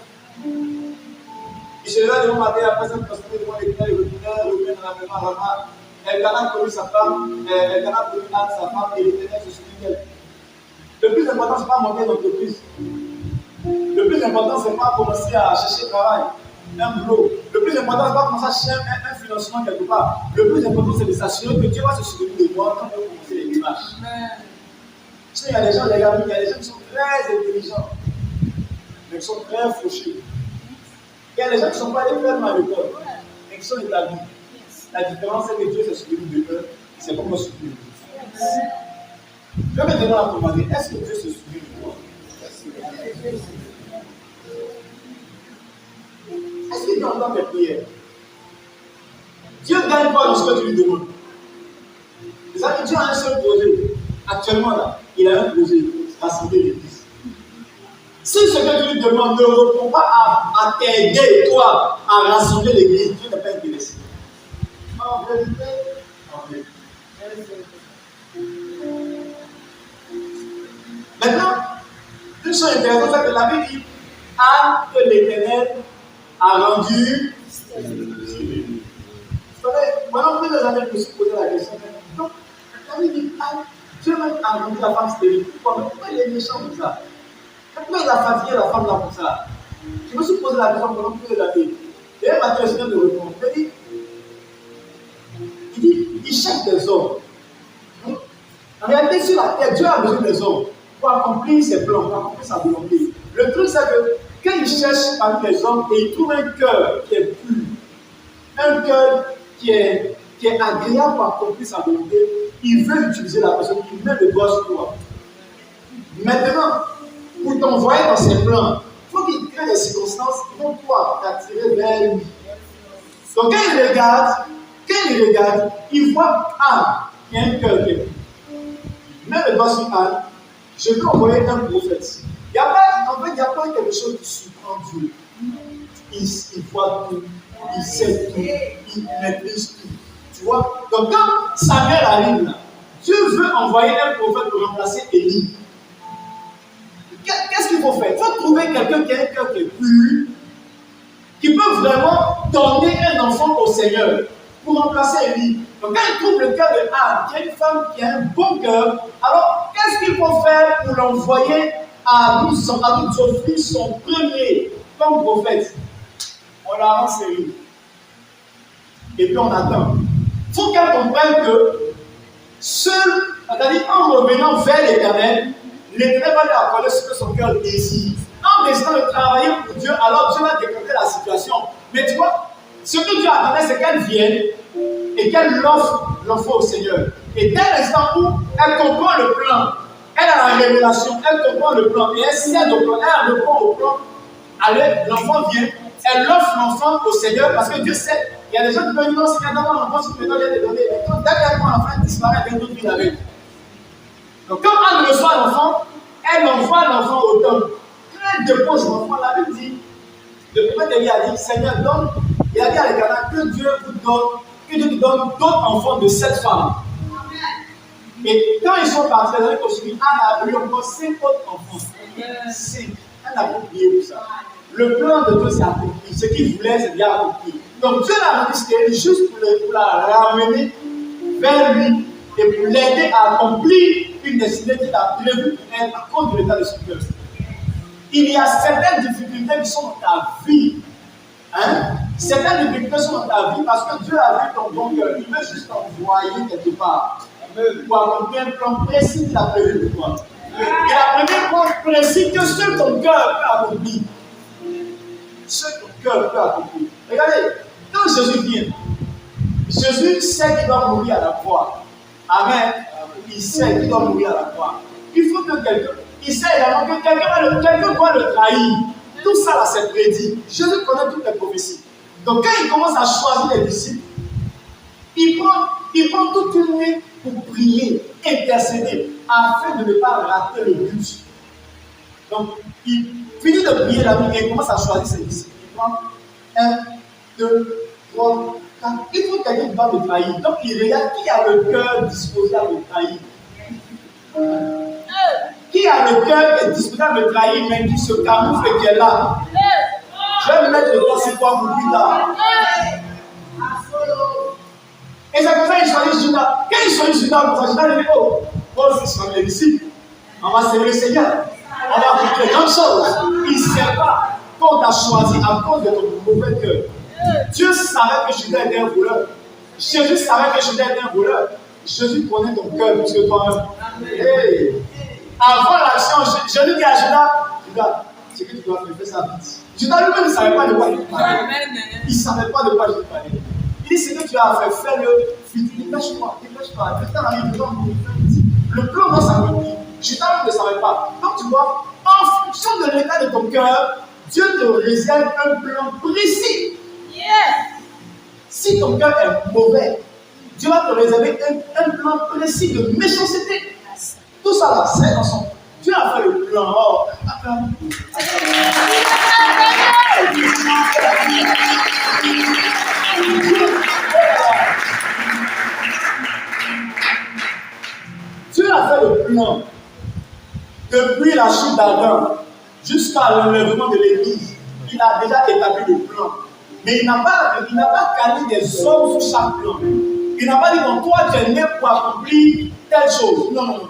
Il se leva devant Matthieu, après s'être prosterné devant l'Éternel, il revient dans la maison à Rama. Elkana connu sa femme, Elkana connu Anne, sa femme, et l'Éternel se souvient d'elle. Le plus important, ce n'est pas monter d'entreprise. Le plus important, ce n'est pas commencer à chercher un travail, un boulot. Le plus important, ce n'est pas commencer à chercher un financement quelque part. Le plus important, c'est de s'assurer que Dieu va se souvenir de moi quand on va commencer les démarches. Tu sais, il y a des gens, les gars, il y a des gens qui sont très intelligents, mais qui sont très fauchés. Il y a des gens qui ne sont pas allés faire à l'école, mais qui sont établis. La différence, c'est que Dieu s'est souvenu de eux, c'est pas moi souvenu de eux. Je vais me demander à ton mari, est-ce que Dieu se souvient de toi? Est-ce qu'il entend tes prières? Dieu gagne pas dans ce que tu lui demandes. Les amis, Dieu a un seul projet. Actuellement, là, il a un projet, rassembler l'église. Si ce que tu lui demandes ne répond pas à t'aider, toi, à rassembler l'église, Dieu n'est pas intéressé. En vérité, en vérité. Maintenant, une chose intéressante, c'est que la Bible dit que l'Éternel a rendu stérile. Vous savez, pendant plusieurs années, je me suis posé la question. Donc, la Bible dit Dieu même a rendu la femme stérile. Pourquoi il est méchant comme ça? Pourquoi il a fatigué la femme là comme ça? Je me suis posé la question pendant plusieurs années. Et un matin, je viens de répondre. Il dit il cherche des hommes. En réalité, sur la terre, Dieu a besoin des hommes pour accomplir ses plans, pour accomplir sa volonté. Le truc, c'est que quand il cherche parmi les hommes et il trouve un cœur qui est pur, un cœur qui est agréable pour accomplir sa volonté, il veut utiliser la personne, il met le doigt sur toi. Maintenant, pour t'envoyer dans ses plans, il faut qu'il crée des circonstances qui vont pouvoir t'attirer vers lui. Donc quand il regarde, il voit il y a un cœur qui est pur. Il met le doigt sur Anne, je veux envoyer un prophète. Il n'y a pas quelque chose qui surprend Dieu. Il voit tout, il sait tout, il maîtrise tout. Tu vois? Donc quand Samuel arrive là, Dieu veut envoyer un prophète pour remplacer Élie. Qu'est-ce qu'il faut faire? Il faut trouver quelqu'un qui a un cœur qui est pur, qui peut vraiment donner un enfant au Seigneur pour remplacer Élie. Donc quand il trouve le cœur de Anne, qui est une femme qui a un bon cœur, alors qu'est-ce qu'il faut faire pour l'envoyer à nous offrir son premier comme prophète? On la rend sérieux. Et puis on attend. Il faut qu'elle comprenne que seul, c'est-à-dire en revenant vers l'Éternel, l'Éternel va lui accorder ce que son cœur désire. En décidant de travailler pour Dieu, alors Dieu va décompter la situation. Mais tu vois, ce que Dieu attendait, c'est qu'elle vienne et qu'elle offre l'enfant au Seigneur. Et dès l'instant où elle comprend le plan, elle a la révélation, elle comprend le plan, et elle sait le plan, elle répond au plan, allez, l'enfant vient, elle offre l'enfant au Seigneur parce que Dieu sait. Il y a des gens qui peuvent dire non, c'est qu'un enfant, si tu me donnes, il te donner. Mais quand dernièrement l'enfant disparaît, elle vient d'autres villes avec. Donc quand elle reçoit l'enfant, elle envoie l'enfant au temple. Quand elle dépose l'enfant, la Bible dit, le prophète Élie a dit, Seigneur, donne, il a dit à l'Éternel que Dieu vous donne d'autres enfants de cette femme. Et quand ils sont partis, les années continuent, Anne a eu encore 5 autres enfants. 5. Elle n'a pas oublié tout ça. Le plan de Dieu s'est accompli. Ce qu'il voulait, c'est bien accompli. Donc Dieu l'a rendu stérile juste pour la ramener vers lui et pour l'aider à accomplir une destinée qu'il a prévue pour elle à cause de l'état de son cœur. Il y a certaines difficultés qui sont dans ta vie. Certaines difficultés sont dans ta vie parce que Dieu a vu ton bon cœur. Il veut juste t'envoyer quelque part. pour accomplir un plan précis qu'il a prévu pour toi. Et la première plan précis que seul ton cœur peut accomplir. Seul ton cœur peut accomplir. Regardez, quand Jésus vient, Jésus sait qu'il doit mourir à la croix. Amen. Il sait qu'il doit mourir à la croix. Il faut que quelqu'un, il sait également que quelqu'un doit le trahir. Tout ça là, c'est prédit. Jésus connaît toutes les prophéties. Donc quand il commence à choisir les disciples, il prend toute une nuit pour prier, intercéder, afin de ne pas rater le but. Donc, il finit de prier la nuit et il commence à choisir ses disciples. Il prend 1, 2, 3, 4. Il faut quelqu'un qui va le trahir. Donc, il regarde qui a le cœur disposé à le trahir. Qui a le cœur qui est disposé à le trahir, mais qui se camoufle et qui est là. Je vais me mettre le temps sur toi pour plus tard. Et c'est comme ça qu'il choisit Judas. Quand il choisit Judas, Judas dit, oh, Paul, c'est sur les disciples. On va servir le Seigneur. On va faire de grandes choses. Il ne sait pas qu'on t'a choisi à cause de ton mauvais cœur. Dieu savait que Judas était un voleur. Jésus savait que Judas était un voleur. Jésus connaît ton cœur plus que toi-même. Hey. Avant l'action, Jésus dit à Judas, ce que tu dois faire, fais ça vite. Judas lui-même ne savait pas de quoi il parlait. Il ne savait pas de quoi il parlait. Il dit, ce que tu as fait, fais-le vite. Dépêche-toi, dépêche-toi. Le temps arrive, le plan doit s'accomplir. Judas ne savait pas. Donc tu vois, en fonction de l'état de ton cœur, Dieu te réserve un plan précis. Si ton cœur est mauvais, Dieu va te réserver un plan précis de méchanceté. Tout ça là, c'est dans son. Dieu a fait le plan. Oh, Dieu a fait le plan. Depuis la chute d'Adam jusqu'à l'enlèvement de l'Église, il a déjà établi le plan. Mais il n'a pas calé des hommes sur chaque plan. Il n'a pas dit, bon, toi, tu es né pour accomplir telle chose. Non, non, non.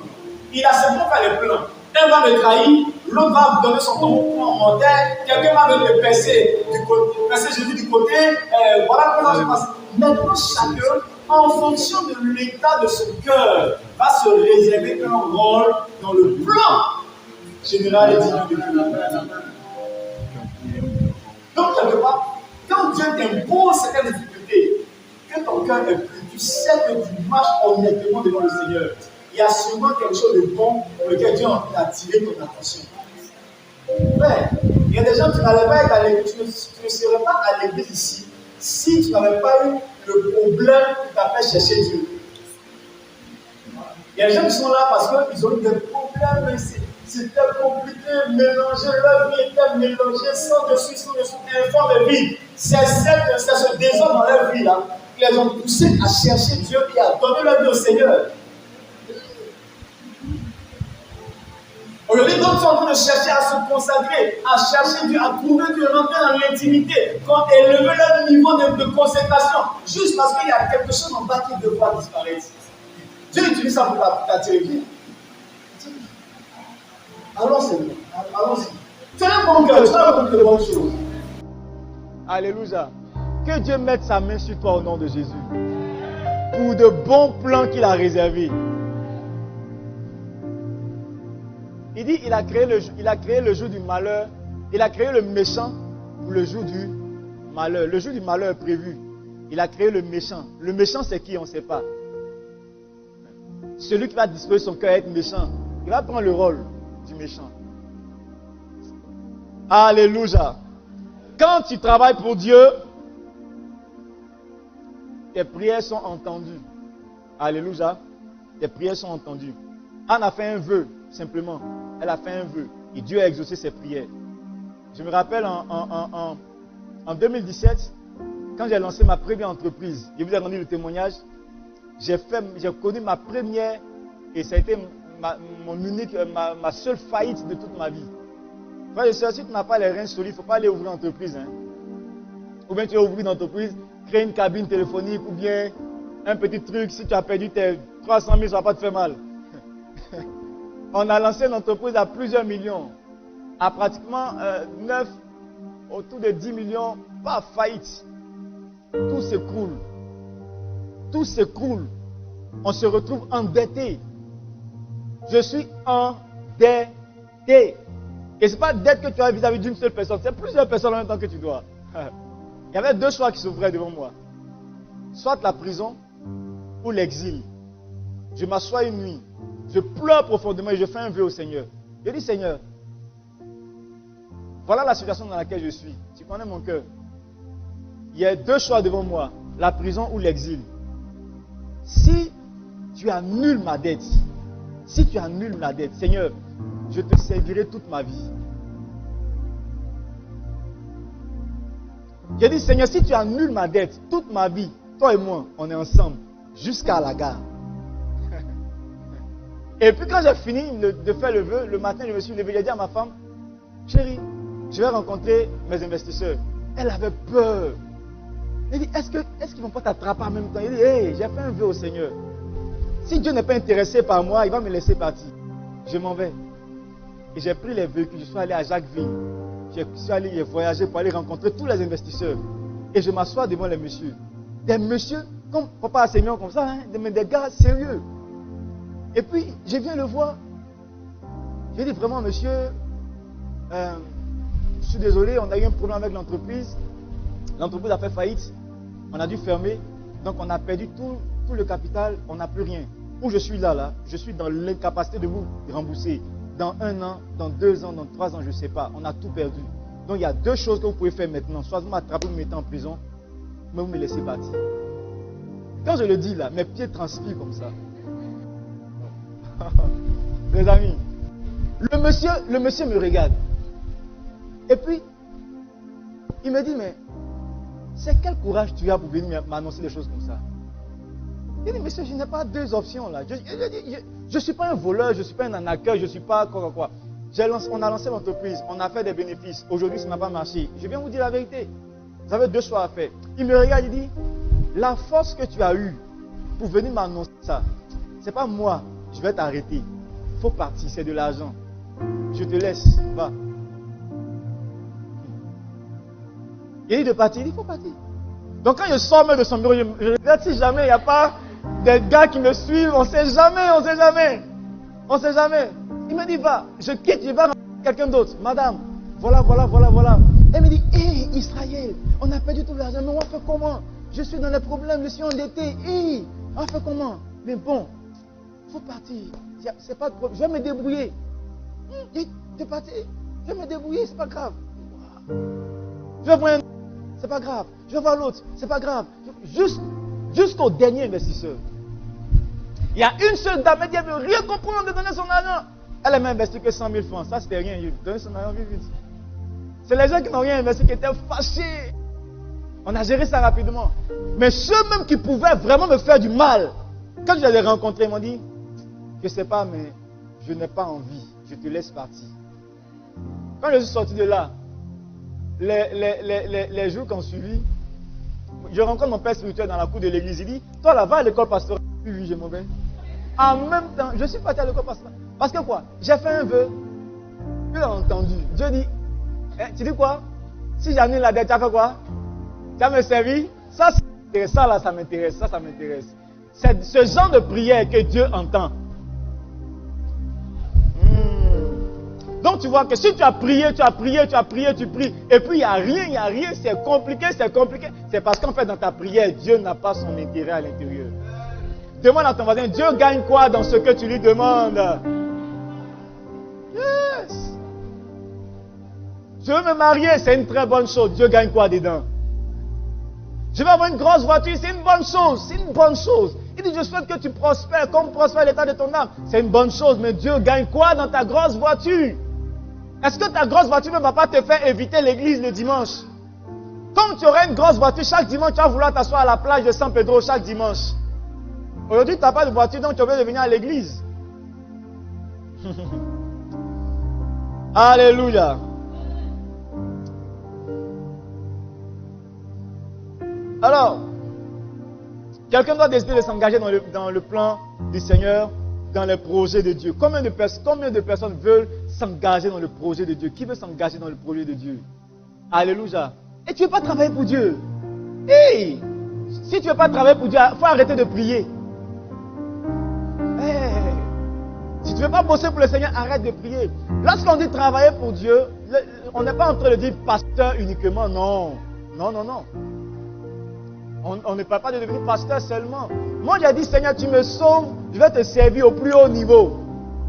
Il a simplement fait le plan. Un va me trahir, l'autre va donner son tombant en mortel, quelqu'un va me percer du côté, percer Jésus du côté, voilà comment ça se passe. Maintenant, chacun, en fonction de l'état de son cœur, va se réserver un rôle dans le plan général et divin de Dieu. Donc, quelque part, quand Dieu t'impose certaines difficultés, que ton cœur est plus, tu sais que tu marches honnêtement devant le Seigneur. Il y a sûrement quelque chose de bon pour lequel Dieu a envie d'attirer ton attention. Mais il y a des gens qui n'allaient pas être à l'église, tu ne serais pas à l'église ici si tu n'avais pas eu le problème qui t'a fait chercher Dieu. Il y a des gens qui sont là parce qu'ils ont eu des problèmes, c'était compliqué, mélanger, leur vie était mélangée, sans dessus, informe de vie. C'est ce désordre dans leur vie là qui les ont poussés à chercher Dieu et à donner leur vie au Seigneur. Aujourd'hui, d'autres sont en train de chercher à se consacrer, à chercher Dieu, à trouver Dieu, rentrer dans l'intimité, élever leur niveau de consécration, juste parce qu'il y a quelque chose en bas qui devra disparaître. Dieu utilise ça pour t'attirer bien. Allons, Seigneur, allons-y. Tu as un bon cœur, tu as compris de bonnes choses. Alléluia. Que Dieu mette sa main sur toi au nom de Jésus. Pour de bons plans qu'il a réservés. Il dit il a créé le jour du malheur. Il a créé le méchant pour le jour du malheur. Le jour du malheur est prévu. Il a créé le méchant. Le méchant, c'est qui? On ne sait pas. Celui qui va disposer son cœur à être méchant, il va prendre le rôle du méchant. Alléluia. Quand tu travailles pour Dieu, tes prières sont entendues. Alléluia. Tes prières sont entendues. Anne a fait un vœu, simplement. Elle a fait un vœu. Et Dieu a exaucé ses prières. Je me rappelle en 2017, quand j'ai lancé ma première entreprise, je vous ai rendu le témoignage, j'ai connu ma première, et ça a été ma seule faillite de toute ma vie. Frère et sœurs, si tu n'as pas les reins solides, il ne faut pas aller ouvrir une entreprise. Hein. Ou bien tu vas ouvrir une entreprise, créer une cabine téléphonique, ou bien un petit truc, si tu as perdu tes 300 000, ça ne va pas te faire mal. On a lancé une entreprise à plusieurs millions, à pratiquement 9, autour de 10 millions, pas faillite. Tout s'écroule. Tout s'écroule. on se retrouve endetté. Je suis endetté. Et ce n'est pas dette que tu as vis-à-vis d'une seule personne, c'est plusieurs personnes en même temps que tu dois. Il y avait deux choix qui s'ouvraient devant moi. Soit la prison ou l'exil. Je m'assois une nuit, je pleure profondément et je fais un vœu au Seigneur. Je dis, Seigneur, voilà la situation dans laquelle je suis. Tu connais mon cœur. Il y a deux choix devant moi, la prison ou l'exil. Si tu annules ma dette, Seigneur, je te servirai toute ma vie. J'ai dit, Seigneur, si tu annules ma dette, toute ma vie, toi et moi, on est ensemble, jusqu'à la gare. Et puis quand j'ai fini de faire le vœu, le matin, je me suis levé, j'ai dit à ma femme, chérie, je vais rencontrer mes investisseurs. Elle avait peur. Elle dit, est-ce qu'ils ne vont pas t'attraper en même temps? Il dit, hey, j'ai fait un vœu au Seigneur. Si Dieu n'est pas intéressé par moi, il va me laisser partir. Je m'en vais. Et j'ai pris les véhicules, je suis allé à Jacquesville. Je suis allé voyager pour aller rencontrer tous les investisseurs. Et je m'assois devant les messieurs. Des messieurs, comme papa Seigneur comme ça, hein, mais des gars sérieux. Et puis, je viens le voir. J'ai dit vraiment, monsieur, je suis désolé, on a eu un problème avec l'entreprise. L'entreprise a fait faillite. On a dû fermer. Donc, on a perdu tout le capital. On n'a plus rien. Où je suis là, je suis dans l'incapacité de vous rembourser. Dans 1 an, dans 2 ans, dans 3 ans, je ne sais pas. On a tout perdu. Donc, il y a deux choses que vous pouvez faire maintenant. Soit vous m'attrapez, vous me mettez en prison, mais vous me laissez partir. Quand je le dis là, mes pieds transpirent comme ça. Les amis, le monsieur me regarde. Et puis, il me dit, mais c'est quel courage tu as pour venir m'annoncer des choses comme ça? Il dit, monsieur, je n'ai pas deux options là. Je ne suis pas un voleur, je ne suis pas un arnaqueur, je ne suis pas quoi. On a lancé l'entreprise, on a fait des bénéfices. Aujourd'hui, ça n'a pas marché. Je viens vous dire la vérité. Vous avez deux choix à faire. Il me regarde, il dit, la force que tu as eue pour venir m'annoncer ça, ce n'est pas moi, je vais t'arrêter. Il faut partir, c'est de l'argent. Je te laisse, va. Il dit de partir, il faut partir. Donc quand je sors même de son bureau, je regarde si jamais il n'y a pas des gars qui me suivent, on ne sait jamais. Il me dit, va, je quitte, je vais rencontrer quelqu'un d'autre. Madame, voilà. Elle me dit, hé, Israël, on a perdu tout l'argent, mais on fait comment? Je suis dans les problèmes, je suis endetté. Hé, on fait comment? Mais bon, il faut partir. C'est pas de problème, je vais me débrouiller. Tu es parti, je vais me débrouiller, c'est pas grave. Je vais voir un... C'est pas grave. Je vais voir l'autre, c'est pas grave. Jusqu'au dernier investisseur. Il y a une seule dame qui ne veut rien comprendre de donner son argent. Elle m'a investi que 100 000 francs. Ça, c'était rien. Donner son argent vite. C'est les gens qui n'ont rien investi qui étaient fâchés. On a géré ça rapidement. Mais ceux même qui pouvaient vraiment me faire du mal, quand je les ai rencontrés, ils m'ont dit, je ne sais pas, mais je n'ai pas envie. Je te laisse partir. Quand je suis sorti de là, les jours qui ont suivi, je rencontre mon père spirituel dans la cour de l'église. Il dit, toi là, va à l'école pastorale. Oui, je m'en vais. En même temps, je suis parti à l'école pastorale. Parce que quoi? J'ai fait un vœu. Tu as entendu. Dieu dit, tu dis quoi? Si j'annule la dette, tu as fait quoi? Tu as me servi? Ça, ça m'intéresse. Ça m'intéresse. C'est ce genre de prière que Dieu entend. Donc tu vois que si tu as prié, tu pries, et puis il n'y a rien, c'est compliqué. C'est parce qu'en fait dans ta prière, Dieu n'a pas son intérêt à l'intérieur. Demande à ton voisin, Dieu gagne quoi dans ce que tu lui demandes? Yes. Je veux me marier, c'est une très bonne chose. Dieu gagne quoi dedans? Je veux avoir une grosse voiture, c'est une bonne chose. Il dit, je souhaite que tu prospères comme prospère l'état de ton âme. C'est une bonne chose, mais Dieu gagne quoi dans ta grosse voiture? Est-ce que ta grosse voiture ne va pas te faire éviter l'église le dimanche? Comme tu aurais une grosse voiture, chaque dimanche, tu vas vouloir t'asseoir à la plage de San Pedro chaque dimanche. Aujourd'hui, tu n'as pas de voiture, donc tu veux venir à l'église. Alléluia. Alors, quelqu'un doit décider de s'engager dans le plan du Seigneur, dans les projets de Dieu. Combien de personnes veulent s'engager dans le projet de Dieu? Qui veut s'engager dans le projet de Dieu? Alléluia. Et tu ne veux pas travailler pour Dieu. Hey! Si tu ne veux pas travailler pour Dieu, il faut arrêter de prier. Tu ne veux pas bosser pour le Seigneur, arrête de prier. Lorsqu'on dit travailler pour Dieu, on n'est pas en train de dire pasteur uniquement, non. Non, non, non. On ne parle pas de devenir pasteur seulement. Moi, j'ai dit, Seigneur, tu me sauves, je vais te servir au plus haut niveau.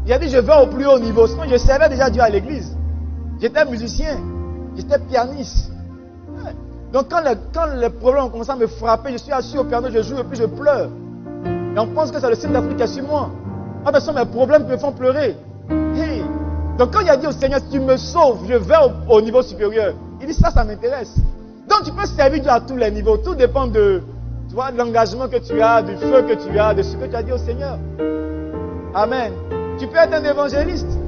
J'ai dit, je vais au plus haut niveau. Sinon, je servais déjà Dieu à l'église. J'étais musicien, j'étais pianiste. Ouais. Donc, quand les problèmes ont commencé à me frapper, je suis assis au piano, je joue et puis je pleure. Et on pense que c'est le signe d'Afrique qui est sur moi. Ah, ben, ce sont mes problèmes qui me font pleurer. Hey. Donc, quand il a dit au Seigneur, si tu me sauves, je vais au niveau supérieur. Il dit, ça m'intéresse. Donc, tu peux servir Dieu à tous les niveaux. Tout dépend de l'engagement que tu as, du feu que tu as, de ce que tu as dit au Seigneur. Amen. Tu peux être un évangéliste.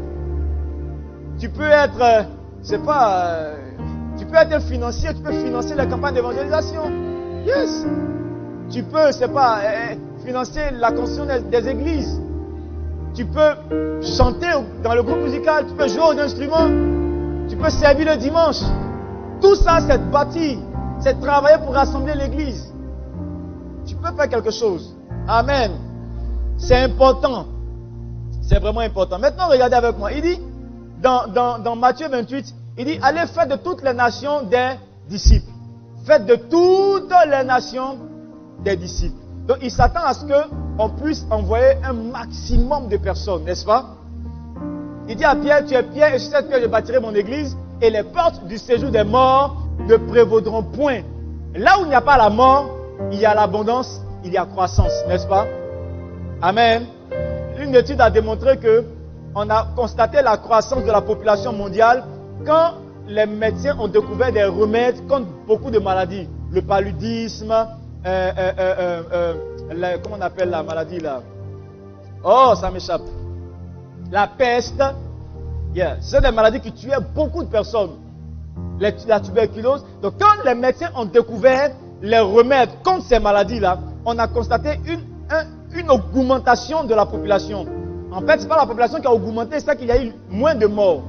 Tu peux être, tu peux être un financier, tu peux financer la campagne d'évangélisation. Yes. Tu peux, financer la construction des églises. Tu peux chanter dans le groupe musical, tu peux jouer aux instruments, tu peux servir le dimanche. Tout ça, c'est bâti, c'est travailler pour rassembler l'église. Tu peux faire quelque chose. Amen. C'est important. C'est vraiment important. Maintenant, regardez avec moi. Il dit, dans Matthieu 28, il dit, allez faire de toutes les nations des disciples. Faites de toutes les nations des disciples. Donc, il s'attend à ce qu'on puisse envoyer un maximum de personnes, n'est-ce pas? Il dit à Pierre, tu es Pierre, et sur cette pierre, je bâtirai mon église, et les portes du séjour des morts ne prévaudront point. Là où il n'y a pas la mort, il y a l'abondance, il y a croissance, n'est-ce pas? Amen. Une étude a démontré qu'on a constaté la croissance de la population mondiale quand les médecins ont découvert des remèdes contre beaucoup de maladies. Le paludisme, comment on appelle la maladie là? Oh, ça m'échappe. La peste. Yeah. C'est des maladies qui tuaient beaucoup de personnes. La tuberculose. Donc, quand les médecins ont découvert les remèdes contre ces maladies-là, on a constaté une augmentation de la population. En fait, ce n'est pas la population qui a augmenté, c'est qu'il y a eu moins de morts.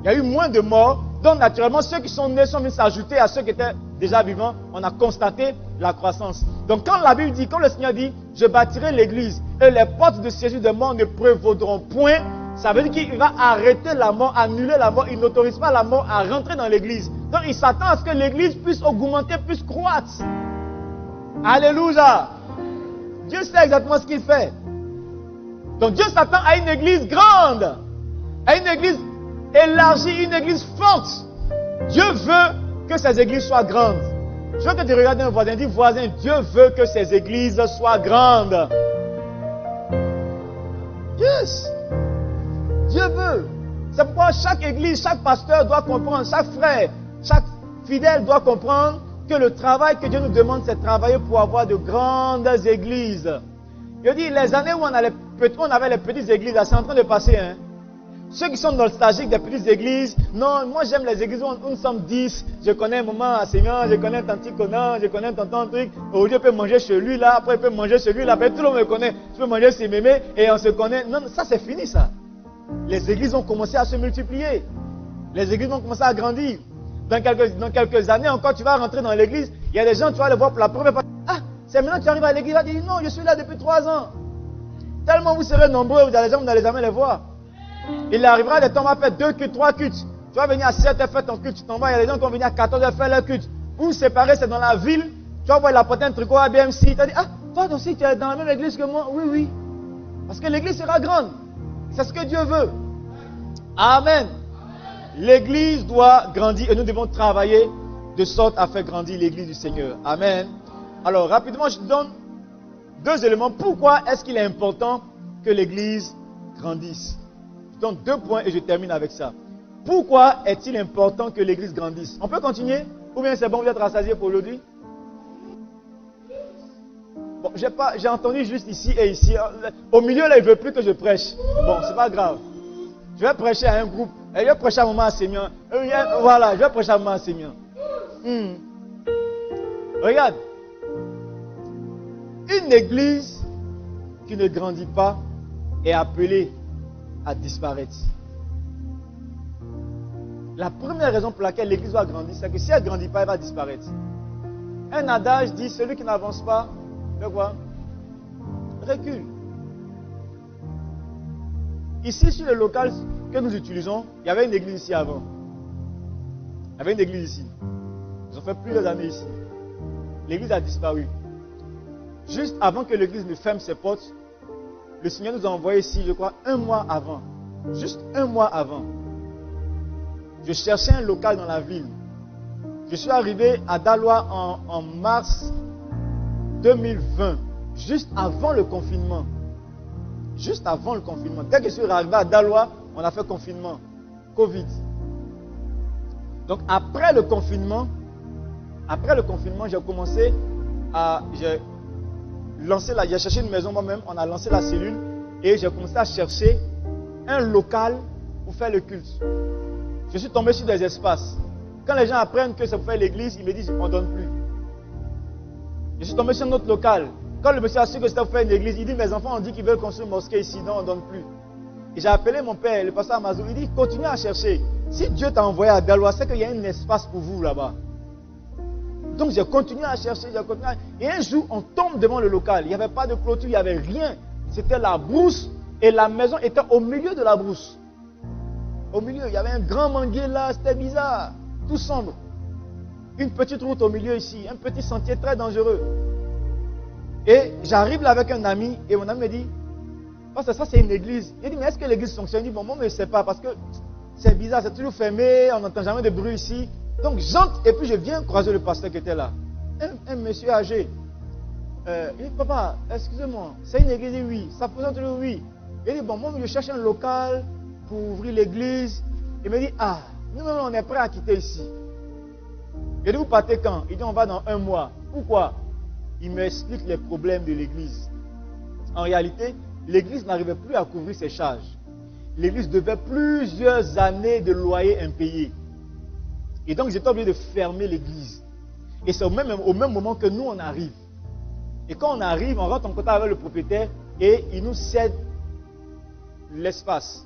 Il y a eu moins de morts. Donc, naturellement, ceux qui sont nés sont venus s'ajouter à ceux qui étaient déjà vivants. On a constaté la croissance. Donc, quand la Bible dit, quand le Seigneur dit, je bâtirai l'église et les portes de séjour des morts ne prévaudront point, ça veut dire qu'il va arrêter la mort, annuler la mort. Il n'autorise pas la mort à rentrer dans l'église. Donc, il s'attend à ce que l'église puisse augmenter, puisse croître. Alléluia. Dieu sait exactement ce qu'il fait. Donc, Dieu s'attend à une église grande, à une église élargie, une église forte. Dieu veut que ces églises soient grandes. Je veux que tu regardes un voisin, dis voisin, Dieu veut que ces églises soient grandes. Yes. Dieu veut. C'est pourquoi chaque église, chaque pasteur doit comprendre, chaque frère, chaque fidèle doit comprendre que le travail que Dieu nous demande, c'est de travailler pour avoir de grandes églises. Je dis, les années où on avait les petites églises, c'est en train de passer. Hein. Ceux qui sont nostalgiques des petites églises, non, moi j'aime les églises où nous sommes 10. Je connais maman enseignant, je connais tanti Conan, je connais tonton truc. Aujourd'hui, je peux manger chez lui là, après je peux manger chez lui là, après tout le monde me connaît. Je peux manger chez mémé et on se connaît. Non, ça c'est fini ça. Les églises ont commencé à se multiplier. Les églises ont commencé à grandir. Dans quelques années encore, tu vas rentrer dans l'église, il y a des gens, tu vas les voir pour la première fois. Ah, c'est maintenant que tu arrives à l'église, tu vas dire non, je suis là depuis 3 ans. Tellement vous serez nombreux, vous allez jamais les voir. Il arrivera des temps, on va faire 2 cultes, 3 cultes. Tu vas venir à 7h faire ton culte, tu t'en vas, il y a des gens qui vont venir à 14h faire leur culte. Vous séparez, c'est dans la ville, tu vas voir la porter un tricot à BMC, tu vas dire, ah, toi aussi tu es dans la même église que moi. Oui, oui. Parce que l'église sera grande. C'est ce que Dieu veut. Amen. L'église doit grandir et nous devons travailler de sorte à faire grandir l'église du Seigneur. Amen. Alors, rapidement, je te donne 2 éléments. Pourquoi est-ce qu'il est important que l'église grandisse? Je donne 2 points et je termine avec ça. Pourquoi est-il important que l'église grandisse? On peut continuer? Ou bien c'est bon, vous êtes rassasiés pour aujourd'hui? Bon, j'ai entendu juste ici et ici. Au milieu, là, il ne veut plus que je prêche. Bon, c'est pas grave. Je vais prêcher à un groupe. Et je vais prêcher à maman enseignant. Voilà, je vais prêcher à maman enseignant. Regarde. Une église qui ne grandit pas est appelée à disparaître. La première raison pour laquelle l'église doit grandir, c'est que si elle ne grandit pas, elle va disparaître. Un adage dit, celui qui n'avance pas, fait quoi? Recule. Ici, sur le local que nous utilisons, il y avait une église ici avant. Il y avait une église ici. Ils ont fait plusieurs années ici. L'église a disparu. Juste avant que l'église ne ferme ses portes, le Seigneur nous a envoyé ici, je crois, 1 mois avant. Juste 1 mois avant. Je cherchais un local dans la ville. Je suis arrivé à Daloa en mars 2020, juste avant le confinement. Juste avant le confinement. Dès que je suis arrivé à Daloa, on a fait confinement. Covid. Donc après le confinement, j'ai commencé à... J'ai cherché une maison moi-même, on a lancé la cellule et j'ai commencé à chercher un local pour faire le culte. Je suis tombé sur des espaces. Quand les gens apprennent que c'est pour faire l'église, ils me disent on ne donne plus. Je suis tombé sur un autre local. Quand le monsieur a su que c'était pour faire une église, il dit mes enfants ont dit qu'ils veulent construire une mosquée ici, non on ne donne plus. Et j'ai appelé mon père, le pasteur Amazou, il dit continue à chercher. Si Dieu t'a envoyé à Daloa, c'est qu'il y a un espace pour vous là-bas. Donc j'ai continué à chercher, et un jour on tombe devant le local. Il n'y avait pas de clôture, il n'y avait rien. C'était la brousse et la maison était au milieu de la brousse. Au milieu, il y avait un grand manguier là, c'était bizarre, tout sombre. Une petite route au milieu ici, un petit sentier très dangereux. Et j'arrive là avec un ami et mon ami me dit, parce que ça c'est une église. Il dit mais est-ce que l'église fonctionne? Il dit bon moi je ne sais pas parce que c'est bizarre, c'est toujours fermé, on n'entend jamais de bruit ici. Donc j'entre et puis je viens croiser le pasteur qui était là. Un monsieur âgé. Il dit papa, excusez-moi, c'est une église? Oui. Ça fonctionne toujours? Oui. Il dit bon moi je cherche un local pour ouvrir l'église. Il me dit ah, non, on est prêt à quitter ici. Il dit vous partez quand? Il dit on va dans 1 mois. Pourquoi? Il m'explique les problèmes de l'église. En réalité, l'église n'arrivait plus à couvrir ses charges. L'église devait plusieurs années de loyer impayé. Et donc j'étais obligé de fermer l'église. Et c'est au même moment que nous on arrive. Et quand on arrive, on rentre en contact avec le propriétaire et il nous cède l'espace.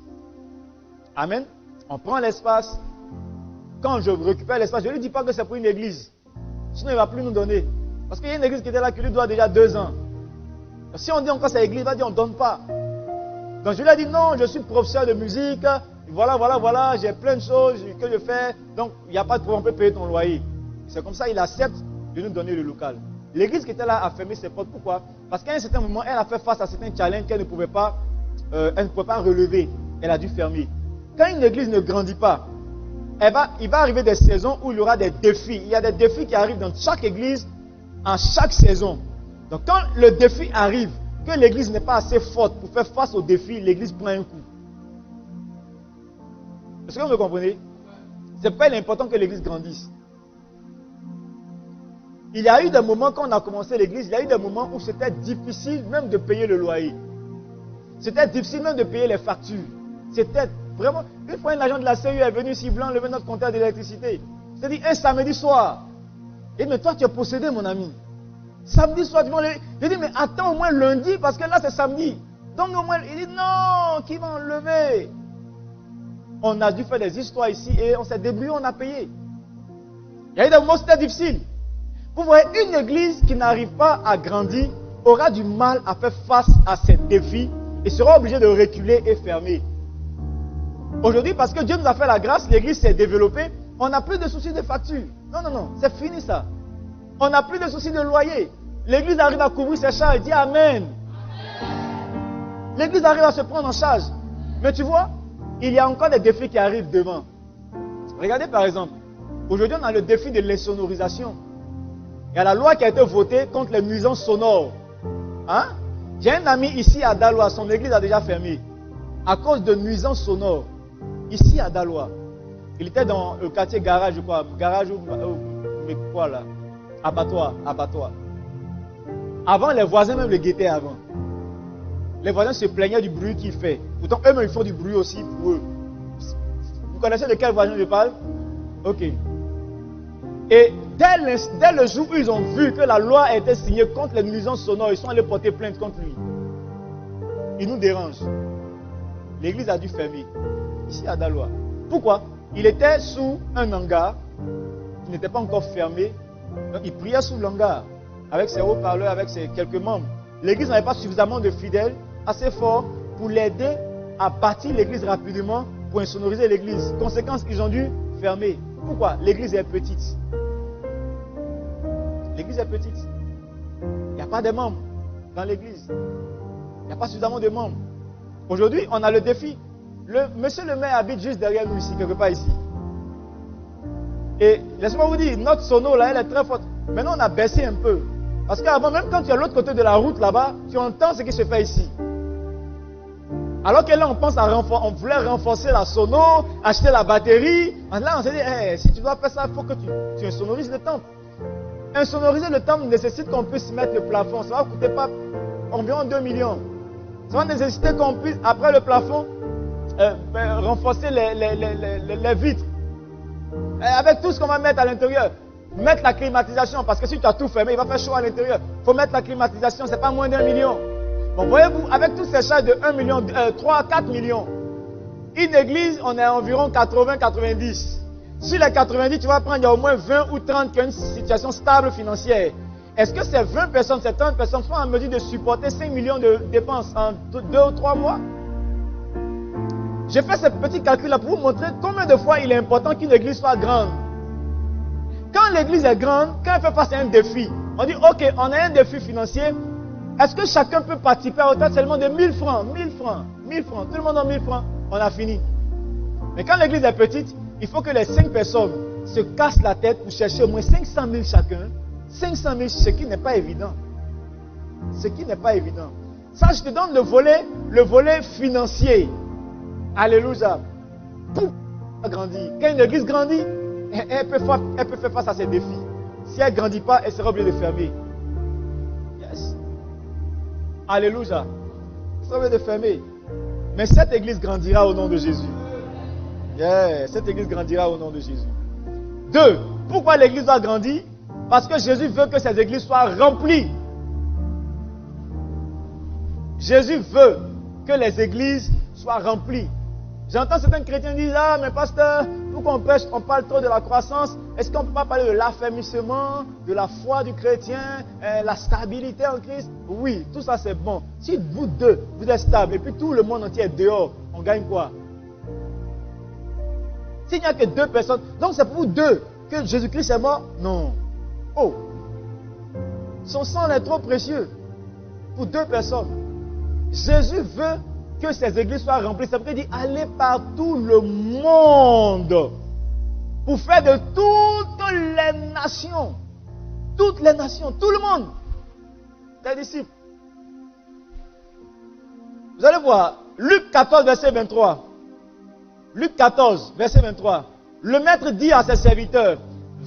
Amen. On prend l'espace. Quand je récupère l'espace, je ne lui dis pas que c'est pour une église. Sinon il ne va plus nous donner. Parce qu'il y a une église qui était là qui lui doit déjà 2 ans. Si on dit encore c'est l'église, il va dire on ne donne pas. Donc je lui ai dit non, je suis professeur de musique. Voilà, j'ai plein de choses que je fais. Donc il n'y a pas de problème, on peut payer ton loyer. C'est comme ça, il accepte de nous donner le local. L'église qui était là a fermé ses portes. Pourquoi? Parce qu'à un certain moment, elle a fait face à certains challenges qu'elle ne pouvait pas relever. Elle a dû fermer. Quand une église ne grandit pas, il va arriver des saisons où il y aura des défis. Il y a des défis qui arrivent dans chaque église, en chaque saison. Donc quand le défi arrive, que l'église n'est pas assez forte pour faire face au défi, l'église prend un coup. Est-ce que vous me comprenez? C'est pas important que l'église grandisse. Il y a eu des moments quand on a commencé l'église, il y a eu des moments où c'était difficile même de payer le loyer. C'était difficile même de payer les factures. C'était vraiment... Une fois un agent de la CEU est venu ici, blanc, lever notre compteur d'électricité. C'est-à-dire un samedi soir. Il dit mais toi tu es possédé mon ami. Samedi soir, tu vas enlever. Je dis mais attends au moins lundi parce que là c'est samedi. Donc au moins, il dit non, qui va enlever? On a dû faire des histoires ici et on s'est débrouillé, on a payé. Il y a eu des moments où c'était difficile. Vous voyez, une église qui n'arrive pas à grandir aura du mal à faire face à ces défis et sera obligée de reculer et fermer. Aujourd'hui, parce que Dieu nous a fait la grâce, l'église s'est développée, on n'a plus de soucis de facture. Non, c'est fini ça. On n'a plus de soucis de loyer. L'église arrive à couvrir ses charges, dis Amen. L'église arrive à se prendre en charge. Mais tu vois, il y a encore des défis qui arrivent devant. Regardez par exemple, aujourd'hui on a le défi de l'insonorisation. Il y a la loi qui a été votée contre les nuisances sonores. Hein? J'ai un ami ici à Daloa, son église a déjà fermé à cause de nuisances sonores. Ici à Daloa. Il était dans le quartier garage, je crois. Garage ou mais quoi là? Abattoir. Avant, les voisins même le guettaient avant. Les voisins se plaignaient du bruit qu'il fait. Pourtant, eux-mêmes, ils font du bruit aussi pour eux. Vous connaissez de quel voisin je parle? Ok. Et dès le jour où ils ont vu que la loi a été signée contre les nuisances sonores, ils sont allés porter plainte contre lui. Il nous dérange. L'église a dû fermer. Ici à Daloa. Pourquoi? Il était sous un hangar qui n'était pas encore fermé. Donc il priait sous l'hangar avec ses haut-parleurs, avec ses quelques membres. L'église n'avait pas suffisamment de fidèles, assez forts pour l'aider à bâtir l'église rapidement pour insonoriser l'église. Conséquence, ils ont dû fermer. Pourquoi? L'église est petite. L'église est petite. Il n'y a pas de membres dans l'église. Il n'y a pas suffisamment de membres. Aujourd'hui, on a le défi. Monsieur le maire habite juste derrière nous ici, quelque part ici. Et laissez-moi vous dire, notre sono là, elle est très forte. Maintenant, on a baissé un peu. Parce qu'avant, même quand tu es à l'autre côté de la route là-bas, tu entends ce qui se fait ici. Alors que là, on pense on voulait renforcer la sono, acheter la batterie. Là, on s'est dit, hey, si tu dois faire ça, il faut que tu insonorises le temple. Insonoriser le temple nécessite qu'on puisse mettre le plafond. Ça va coûter pas environ 2 millions. Ça va nécessiter qu'on puisse, après le plafond, renforcer les vitres. Et avec tout ce qu'on va mettre à l'intérieur. Mettre la climatisation, parce que si tu as tout fermé, il va faire chaud à l'intérieur. Il faut mettre la climatisation, c'est pas moins d'1 million. Bon, voyez-vous, avec tous ces charges de 1 million, 3 à 4 millions, une église, on est à environ 80-90. Sur les 90, tu vas prendre, il y a au moins 20 ou 30 qui ont une situation stable financière. Est-ce que ces 20 personnes, ces 30 personnes sont en mesure de supporter 5 millions de dépenses en 2 ou 3 mois? J'ai fait ce petit calcul-là pour vous montrer combien de fois il est important qu'une église soit grande. Quand l'église est grande, quand elle fait face à un défi, on dit, ok, on a un défi financier. Est-ce que chacun peut participer à hauteur seulement de 1000 francs? 1000 francs, 1000 francs, tout le monde a 1000 francs, on a fini. Mais quand l'église est petite, il faut que les 5 personnes se cassent la tête pour chercher au moins 500 000 chacun. 500 000, ce qui n'est pas évident. Ce qui n'est pas évident. Ça, je te donne le volet financier. Alléluia. Pour grandir. Quand une église grandit, elle peut faire face à ses défis. Si elle ne grandit pas, elle sera obligée de fermer. Yes. Alléluia. Elle sera obligée de fermer. Mais cette église grandira au nom de Jésus. Yeah. Cette église grandira au nom de Jésus. 2. Pourquoi l'église doit grandir? Parce que Jésus veut que ces églises soient remplies. Jésus veut que les églises soient remplies. J'entends certains chrétiens dire, ah, mais pasteur, pourquoi on prêche, on parle trop de la croissance? Est-ce qu'on ne peut pas parler de l'affermissement, de la foi du chrétien, la stabilité en Christ? Oui, tout ça c'est bon. Si vous deux, vous êtes stables, et puis tout le monde entier est dehors, on gagne quoi? S'il n'y a que 2 personnes, donc c'est pour vous 2 que Jésus-Christ est mort? Non. Oh, son sang est trop précieux pour 2 personnes. Jésus veut que ces églises soient remplies. C'est pourquoi il dit, allez par tout le monde pour faire de toutes les nations, tout le monde, des disciples. Vous allez voir, Luc 14, verset 23. Luc 14, verset 23. Le maître dit à ses serviteurs,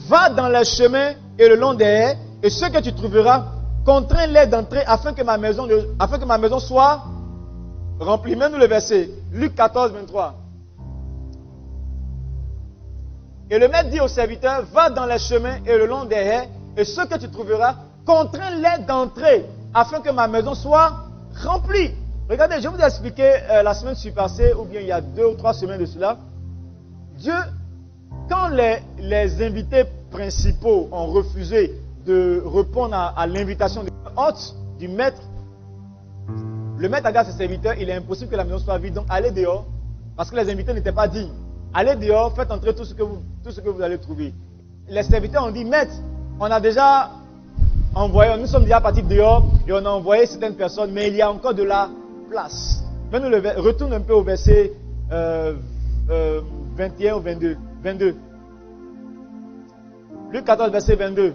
va dans les chemins et le long des haies, et ceux que tu trouveras, contrains-les d'entrer afin que ma maison soit remplie. Mets-nous le verset. Luc 14, 23. Et le maître dit aux serviteurs, va dans les chemins et le long des haies, et ceux que tu trouveras, contrains-les d'entrer afin que ma maison soit remplie. Regardez, je vous ai expliqué la semaine passée, ou bien il y a 2 ou 3 semaines de cela. Dieu, quand les invités principaux ont refusé de répondre à l'invitation du hôte, du maître, le maître a dit à ses serviteurs, il est impossible que la maison soit vide, donc allez dehors, parce que les invités n'étaient pas dignes. Allez dehors, faites entrer tout ce que vous allez trouver. Les serviteurs ont dit, maître, on a déjà envoyé, nous sommes déjà partis dehors, et on a envoyé certaines personnes, mais il y a encore de la place. Retourne un peu au verset 21 ou 22. 22. Luc 14, verset 22.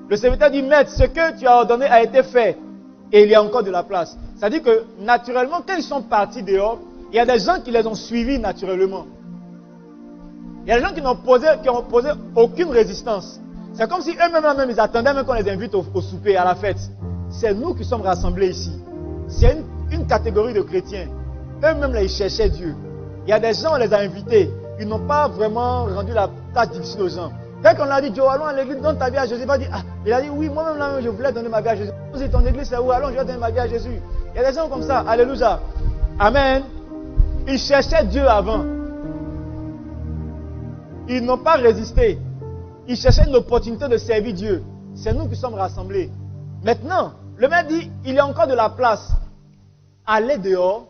Le serviteur dit, maître, ce que tu as ordonné a été fait, et il y a encore de la place. C'est-à-dire que, naturellement, quand ils sont partis dehors, il y a des gens qui les ont suivis naturellement. Il y a des gens qui n'ont posé aucune résistance. C'est comme si eux-mêmes, ils attendaient même qu'on les invite au souper, à la fête. C'est nous qui sommes rassemblés ici. C'est une catégorie de chrétiens. Eux-mêmes, là, ils cherchaient Dieu. Il y a des gens, on les a invités. Ils n'ont pas vraiment rendu la tâche difficile aux gens. Dès qu'on a dit, Joe, allons à l'église, donne ta vie à Jésus, il va dire, ah, il a dit, oui, moi-même, là, je voulais donner ma vie à Jésus. Si ton église, c'est où? Allons, je vais donner ma vie à Jésus. Il y a des gens comme ça. Alléluia. Amen. Ils cherchaient Dieu avant. Ils n'ont pas résisté. Ils cherchaient une opportunité de servir Dieu. C'est nous qui sommes rassemblés. Maintenant, le maître dit, il y a encore de la place. Allez dehors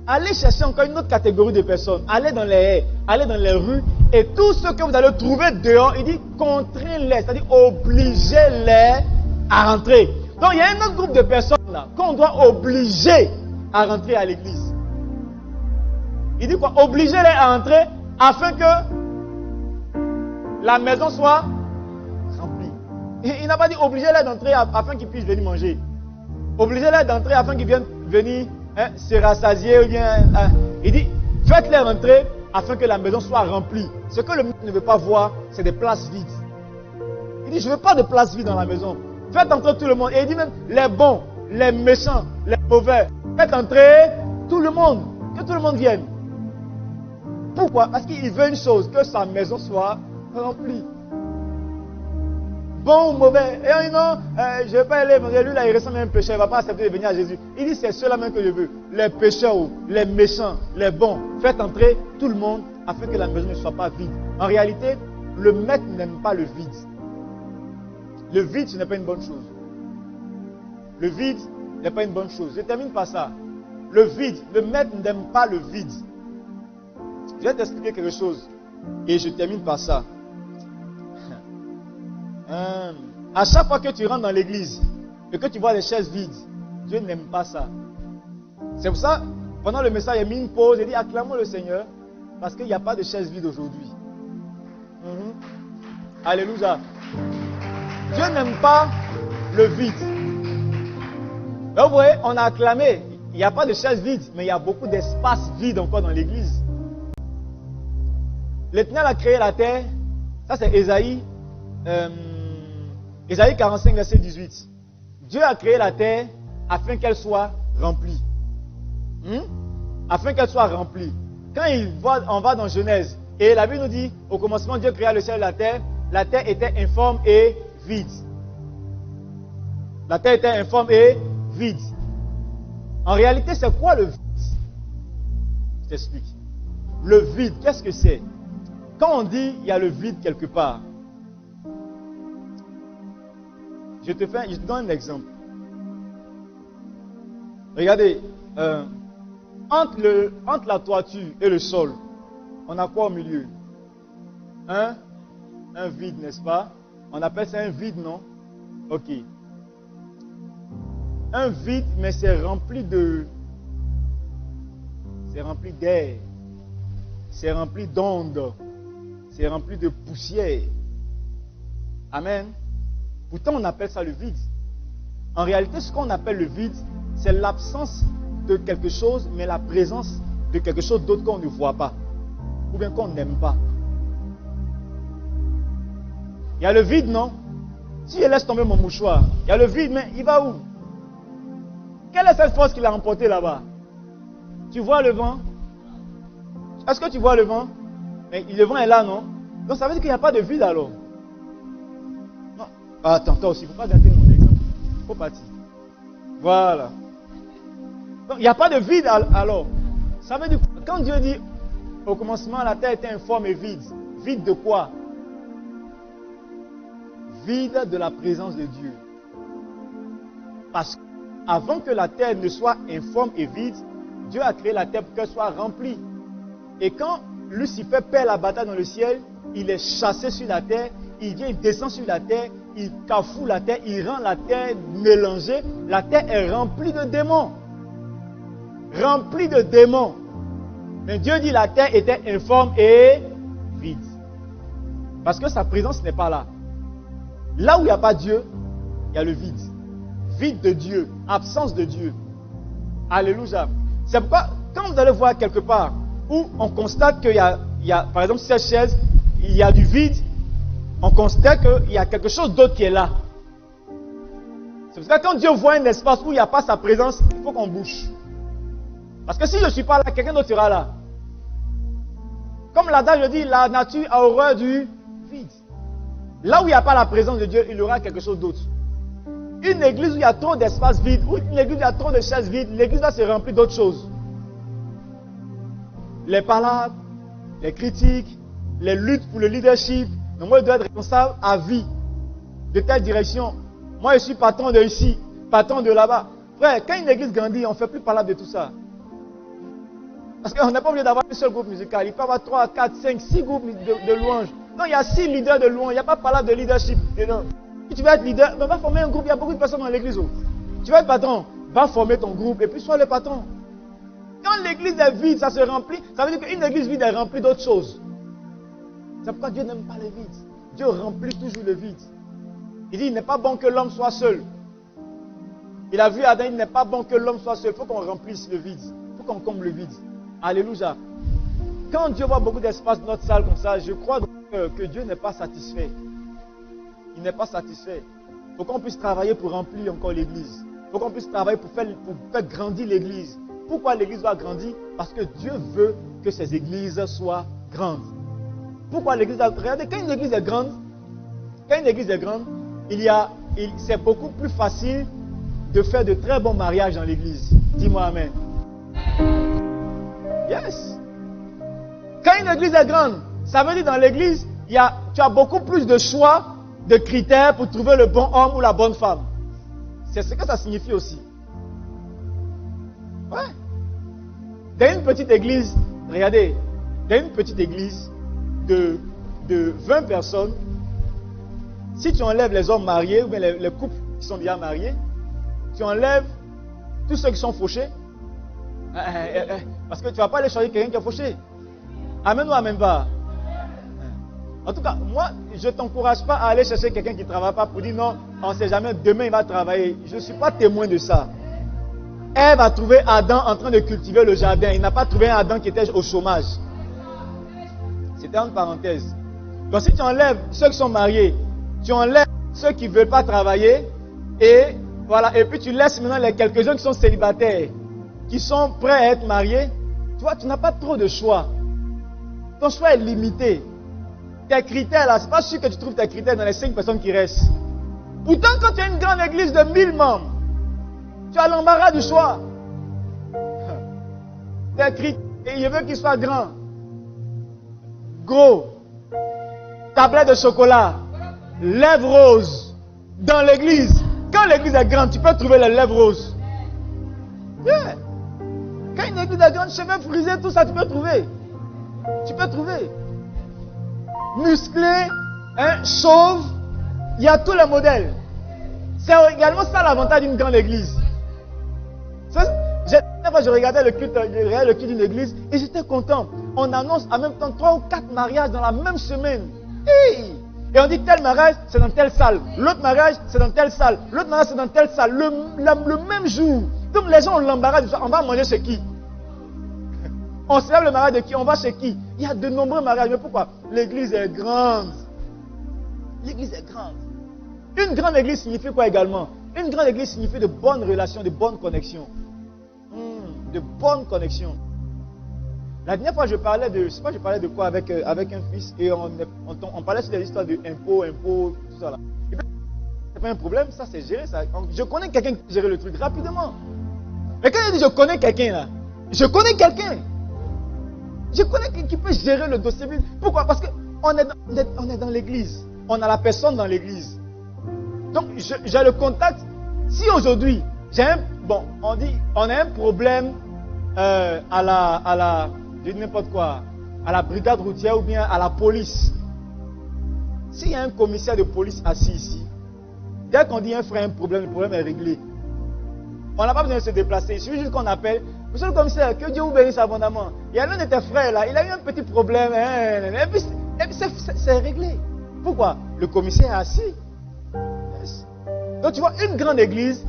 allez chercher encore une autre catégorie de personnes. Allez dans les haies, allez dans les rues. Et tous ceux que vous allez trouver dehors, il dit contraignez-les, c'est-à-dire obligez-les à rentrer. Donc il y a un autre groupe de personnes là qu'on doit obliger à rentrer à l'église. Il dit quoi? Obligez-les à rentrer afin que la maison soit remplie. Il n'a pas dit obligez-les d'entrer afin qu'ils puissent venir manger. Obligez-les d'entrer afin qu'ils viennent venir se rassasier. Ou bien, il dit faites-les rentrer afin que la maison soit remplie. Ce que le monde ne veut pas voir, c'est des places vides. Il dit je ne veux pas de places vides dans la maison. Faites entrer tout le monde. Et il dit même les bons, les méchants, les mauvais. Faites entrer tout le monde. Que tout le monde vienne. Pourquoi? Parce qu'il veut une chose, que sa maison soit remplie. Bon ou mauvais. Et on dit non, je ne vais pas aller, lui là il ressemble à un pécheur, il ne va pas accepter de venir à Jésus. Il dit c'est ceux-là même que je veux. Les pécheurs, les méchants, les bons. Faites entrer tout le monde afin que la maison ne soit pas vide. En réalité, le maître n'aime pas le vide. Le vide, ce n'est pas une bonne chose. Le vide n'est pas une bonne chose. Je termine par ça. Le vide, le maître n'aime pas le vide. Je vais t'expliquer quelque chose. Et je termine par ça. À chaque fois que tu rentres dans l'église et que tu vois les chaises vides, Dieu n'aime pas ça. C'est pour ça, pendant le message, il a mis une pause et dit acclamons le Seigneur parce qu'il n'y a pas de chaises vides aujourd'hui. Alléluia. Dieu n'aime pas le vide. Là, vous voyez, on a acclamé. Il n'y a pas de chaises vides, mais il y a beaucoup d'espace vide encore dans l'église. L'Éternel a créé la terre. Ça, c'est Ésaïe 45, verset 18. Dieu a créé la terre afin qu'elle soit remplie. Afin qu'elle soit remplie. Quand on va dans Genèse, et la Bible nous dit, au commencement, Dieu créa le ciel et la terre était informe et vide. La terre était informe et vide. En réalité, c'est quoi le vide? Je t'explique. Le vide, qu'est-ce que c'est? Quand on dit il y a le vide quelque part, je te donne un exemple. Regardez, entre la toiture et le sol, on a quoi au milieu? Un vide, n'est-ce pas? On appelle ça un vide, non? Ok. Un vide, mais c'est rempli d'air. C'est rempli d'ondes. C'est rempli de poussière. Amen. Pourtant, on appelle ça le vide. En réalité, ce qu'on appelle le vide, c'est l'absence de quelque chose, mais la présence de quelque chose d'autre qu'on ne voit pas. Ou bien qu'on n'aime pas. Il y a le vide, non? Si je laisse tomber mon mouchoir, il y a le vide, mais il va où? Quelle est cette force qu'il a emportée là-bas? Tu vois le vent? Est-ce que tu vois le vent? Mais le vent est là, non? Donc ça veut dire qu'il n'y a pas de vide alors. Non. Attends, toi aussi, il ne faut pas gâter mon exemple. Il faut partir. Voilà. Donc il n'y a pas de vide alors. Ça veut dire, quand Dieu dit, au commencement, la terre était informe et vide. Vide de quoi? Vide de la présence de Dieu. Parce qu'avant que la terre ne soit informe et vide, Dieu a créé la terre pour qu'elle soit remplie. Et quand Lucifer perd la bataille dans le ciel, il est chassé sur la terre, il vient, il descend sur la terre, il cafoue la terre, il rend la terre mélangée. La terre est remplie de démons. Remplie de démons. Mais Dieu dit la terre était informe et vide. Parce que sa présence n'est pas là. Là où il n'y a pas Dieu, il y a le vide. Vide de Dieu, absence de Dieu. Alléluia. C'est pourquoi, quand vous allez voir quelque part où on constate qu'il y a, par exemple, sur cette chaise, il y a du vide, on constate qu'il y a quelque chose d'autre qui est là. C'est pour ça que quand Dieu voit un espace où il n'y a pas sa présence, il faut qu'on bouge. Parce que si je ne suis pas là, quelqu'un d'autre sera là. Comme l'adage dit, la nature a horreur du vide. Là où il n'y a pas la présence de Dieu, il y aura quelque chose d'autre. Une église où il y a trop d'espace vide, ou une église où il y a trop de chaises vides, l'église va se remplir d'autres choses. Les palabres, les critiques, les luttes pour le leadership. Donc moi, je dois être responsable à vie de telle direction. Moi, je suis patron de ici, patron de là-bas. Frère, quand une église grandit, on ne fait plus parler de tout ça. Parce qu'on n'est pas obligé d'avoir un seul groupe musical. Il peut y avoir 3, 4, 5, 6 groupes de louanges. Non, il y a 6 leaders de louanges. Il n'y a pas de leadership dedans. Si tu veux être leader, ben va former un groupe. Il y a beaucoup de personnes dans l'église. Tu veux être patron, va former ton groupe et puis sois le patron. Quand l'église est vide, ça se remplit. Ça veut dire qu'une église vide est remplie d'autres choses. C'est pourquoi Dieu n'aime pas le vide. Dieu remplit toujours le vide. Il dit, il n'est pas bon que l'homme soit seul. Il a vu Adam, il n'est pas bon que l'homme soit seul. Il faut qu'on remplisse le vide. Il faut qu'on comble le vide. Alléluia. Quand Dieu voit beaucoup d'espace dans notre salle comme ça, je crois que Dieu n'est pas satisfait. Il n'est pas satisfait. Il faut qu'on puisse travailler pour remplir encore l'église. Il faut qu'on puisse travailler pour faire grandir l'église. Pourquoi l'église doit grandir? Parce que Dieu veut que ces églises soient grandes. Pourquoi l'église doit... Regardez, quand une église est grande, c'est beaucoup plus facile de faire de très bons mariages dans l'église. Dis-moi amen. Yes. Quand une église est grande, ça veut dire dans l'église, tu as beaucoup plus de choix, de critères pour trouver le bon homme ou la bonne femme. C'est ce que ça signifie aussi. Ouais. Dans une petite église, regardez, dans une petite église de 20 personnes, si tu enlèves les hommes mariés ou bien les couples qui sont déjà mariés, tu enlèves tous ceux qui sont fauchés, parce que tu ne vas pas aller choisir quelqu'un qui est fauché. Amen ou amen pas? En tout cas, moi, je ne t'encourage pas à aller chercher quelqu'un qui ne travaille pas pour dire non, on ne sait jamais, demain il va travailler. Je ne suis pas témoin de ça. Ève a trouvé Adam en train de cultiver le jardin. Il n'a pas trouvé un Adam qui était au chômage. C'était entre parenthèses. Donc si tu enlèves ceux qui sont mariés, tu enlèves ceux qui ne veulent pas travailler, et voilà, et puis tu laisses maintenant les quelques-uns qui sont célibataires, qui sont prêts à être mariés, tu vois, tu n'as pas trop de choix. Ton choix est limité. Tes critères là, c'est pas sûr que tu trouves tes critères dans les 5 personnes qui restent. Pourtant, quand tu as une grande église de 1000 membres, tu as l'embarras du choix. Tes critères, et je veux qu'ils soient grands, gros, tablette de chocolat, lèvres roses, dans l'église. Quand l'église est grande, tu peux trouver les lèvres roses. Yeah. Quand une église est grande, cheveux frisés, tout ça, tu peux trouver. Tu peux trouver. Musclé, chauve, il y a tous les modèles. C'est également ça l'avantage d'une grande église. Je regardais le culte d'une église et j'étais content. On annonce en même temps 3 ou 4 mariages dans la même semaine. Hey! Et on dit tel mariage, c'est dans telle salle. L'autre mariage, c'est dans telle salle. L'autre mariage, c'est dans telle salle. Le même jour. Donc les gens ont l'embarras du choix. On va manger chez qui? On célèbre le mariage de qui? On va chez qui? Il y a de nombreux mariages. Mais pourquoi? L'église est grande. L'église est grande. Une grande église signifie quoi également? Une grande église signifie de bonnes relations, de bonnes connexions. De bonnes connexions. La dernière fois, je parlais de quoi avec un fils et on parlait sur des histoires de impôts, tout ça là. C'est pas un problème, ça c'est géré. Ça. Je connais quelqu'un qui peut gérer le truc rapidement. Mais quand il dit je connais quelqu'un là, je connais quelqu'un qui peut gérer le dossier. Pourquoi? Parce qu'on est dans l'église. On a la personne dans l'église. Donc j'ai le contact. Si aujourd'hui, on a un problème je dis n'importe quoi, à la brigade routière ou bien à la police. S'il y a un commissaire de police assis ici, dès qu'on dit un frère a un problème, le problème est réglé. On n'a pas besoin de se déplacer. Il suffit juste qu'on appelle. Monsieur le commissaire, que Dieu vous bénisse abondamment. Il y a l'un de tes frères là, il a eu un petit problème. Et puis c'est réglé. Pourquoi? Le commissaire est assis. Yes. Donc tu vois, une grande église,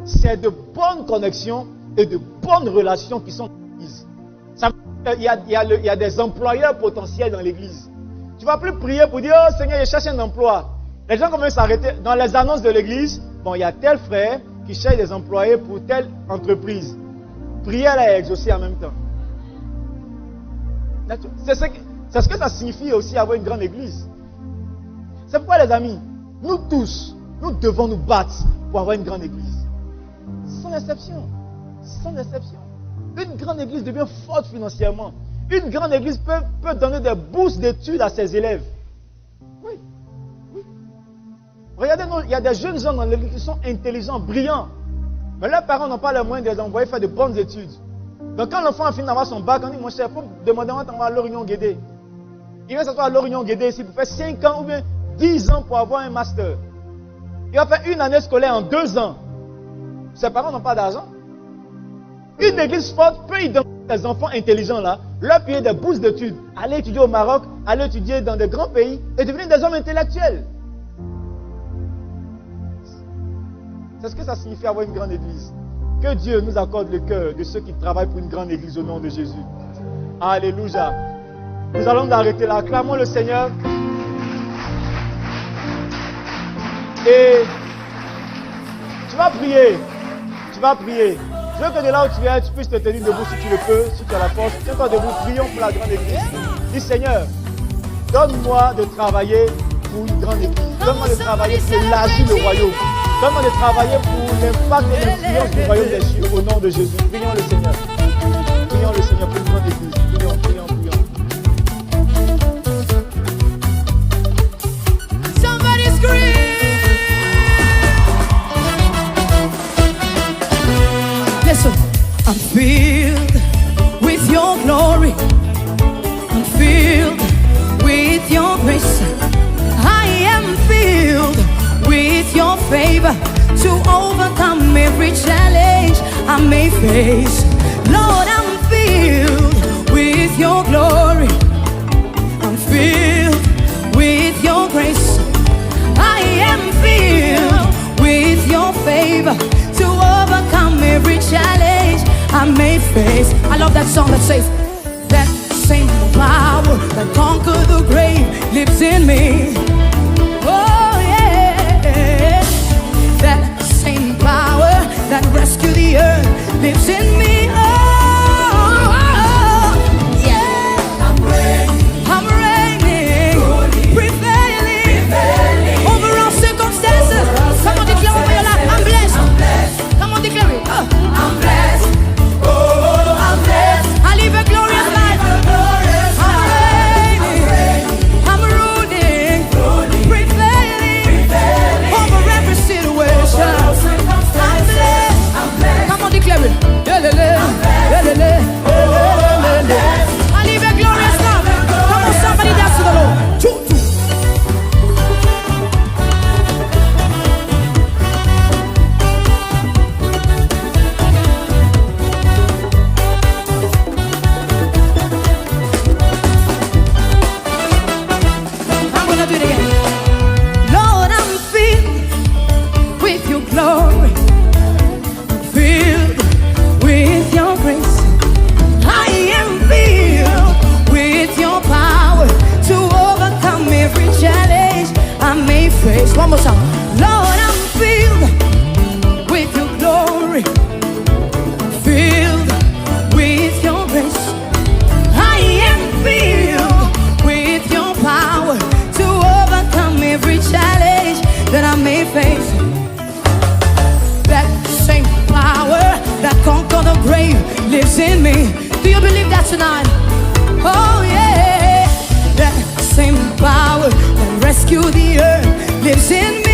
c'est de bonnes connexions et de bonnes relations qui sont dans l'église. Il y a des employeurs potentiels dans l'église. Tu ne vas plus prier pour dire, oh Seigneur, je cherche un emploi. Les gens commencent à s'arrêter. Dans les annonces de l'église, il y a tel frère qui cherche des employés pour telle entreprise. Prière est exaucée en même temps. C'est ce que ça signifie aussi avoir une grande église. C'est pourquoi les amis, nous tous, nous devons nous battre pour avoir une grande église. Sans exception. Sans exception. Une grande église devient forte financièrement. Une grande église peut donner des bourses d'études à ses élèves. Oui. Regardez, il y a des jeunes gens dans l'église qui sont intelligents, brillants. Mais leurs parents n'ont pas les moyens de les envoyer faire de bonnes études. Donc quand l'enfant a fini d'avoir son bac, on dit, mon cher, il faut demander à l'Orion Guédé. Il va s'asseoir à l'Orion Guédé ici pour faire 5 ans ou bien 10 ans pour avoir un master. Il va faire une année scolaire en 2 ans. Ses parents n'ont pas d'argent. Une église forte peut identifier des enfants intelligents là, leur payer des bourses d'études, aller étudier au Maroc, aller étudier dans des grands pays et devenir des hommes intellectuels. C'est ce que ça signifie avoir une grande église. Que Dieu nous accorde le cœur de ceux qui travaillent pour une grande église au nom de Jésus. Alléluia. Nous allons nous arrêter là. Acclamons le Seigneur. Et tu vas prier. Tu vas prier. Je veux que de là où tu es, tu puisses te tenir debout si tu le peux, si tu as la force. Tiens-toi debout, prions pour la grande église. Dis Seigneur, donne-moi de travailler pour une grande église. Donne-moi de travailler pour élargir le royaume. Donne-moi de travailler pour l'impact et l'influence du royaume des cieux au nom de Jésus. Prions le Seigneur. Prions le Seigneur pour une grande église. Prions, prions, prions. Somebody scream. Listen, I'm filled with your glory. I'm filled with your grace. I am filled with your favor to overcome every challenge I may face. Lord, I'm filled with your glory. I'm filled with your grace. I am filled with your favor to overcome every challenge I may face. I love that song that says, that same power that conquered the grave lives in me. Oh yeah, that same power that rescued the earth lives in me. Oh, yeah, I'm reigning, prevailing over all circumstances. Come on, declare over your life, I'm blessed. Come on, declare it. I'm blessed. Oh, I'm blessed. I live a glorious life. I'm ruling, prevailing over every situation. I'm blessed. Come on, declare it. I live a glorious life. Come on, somebody dance to the Lord. Choo, choo. I'm gonna do it again. Lord, I'm filled with your glory. I'm filled with your grace. I am filled with your power to overcome every challenge I may face. One more time. Lord, I'm filled with your glory. I'm filled with your grace. I am filled with your power to overcome every challenge that I may face. That same power that conquered the grave lives in me. Do you believe that tonight? Oh yeah, that same power that rescued the earth lives in me.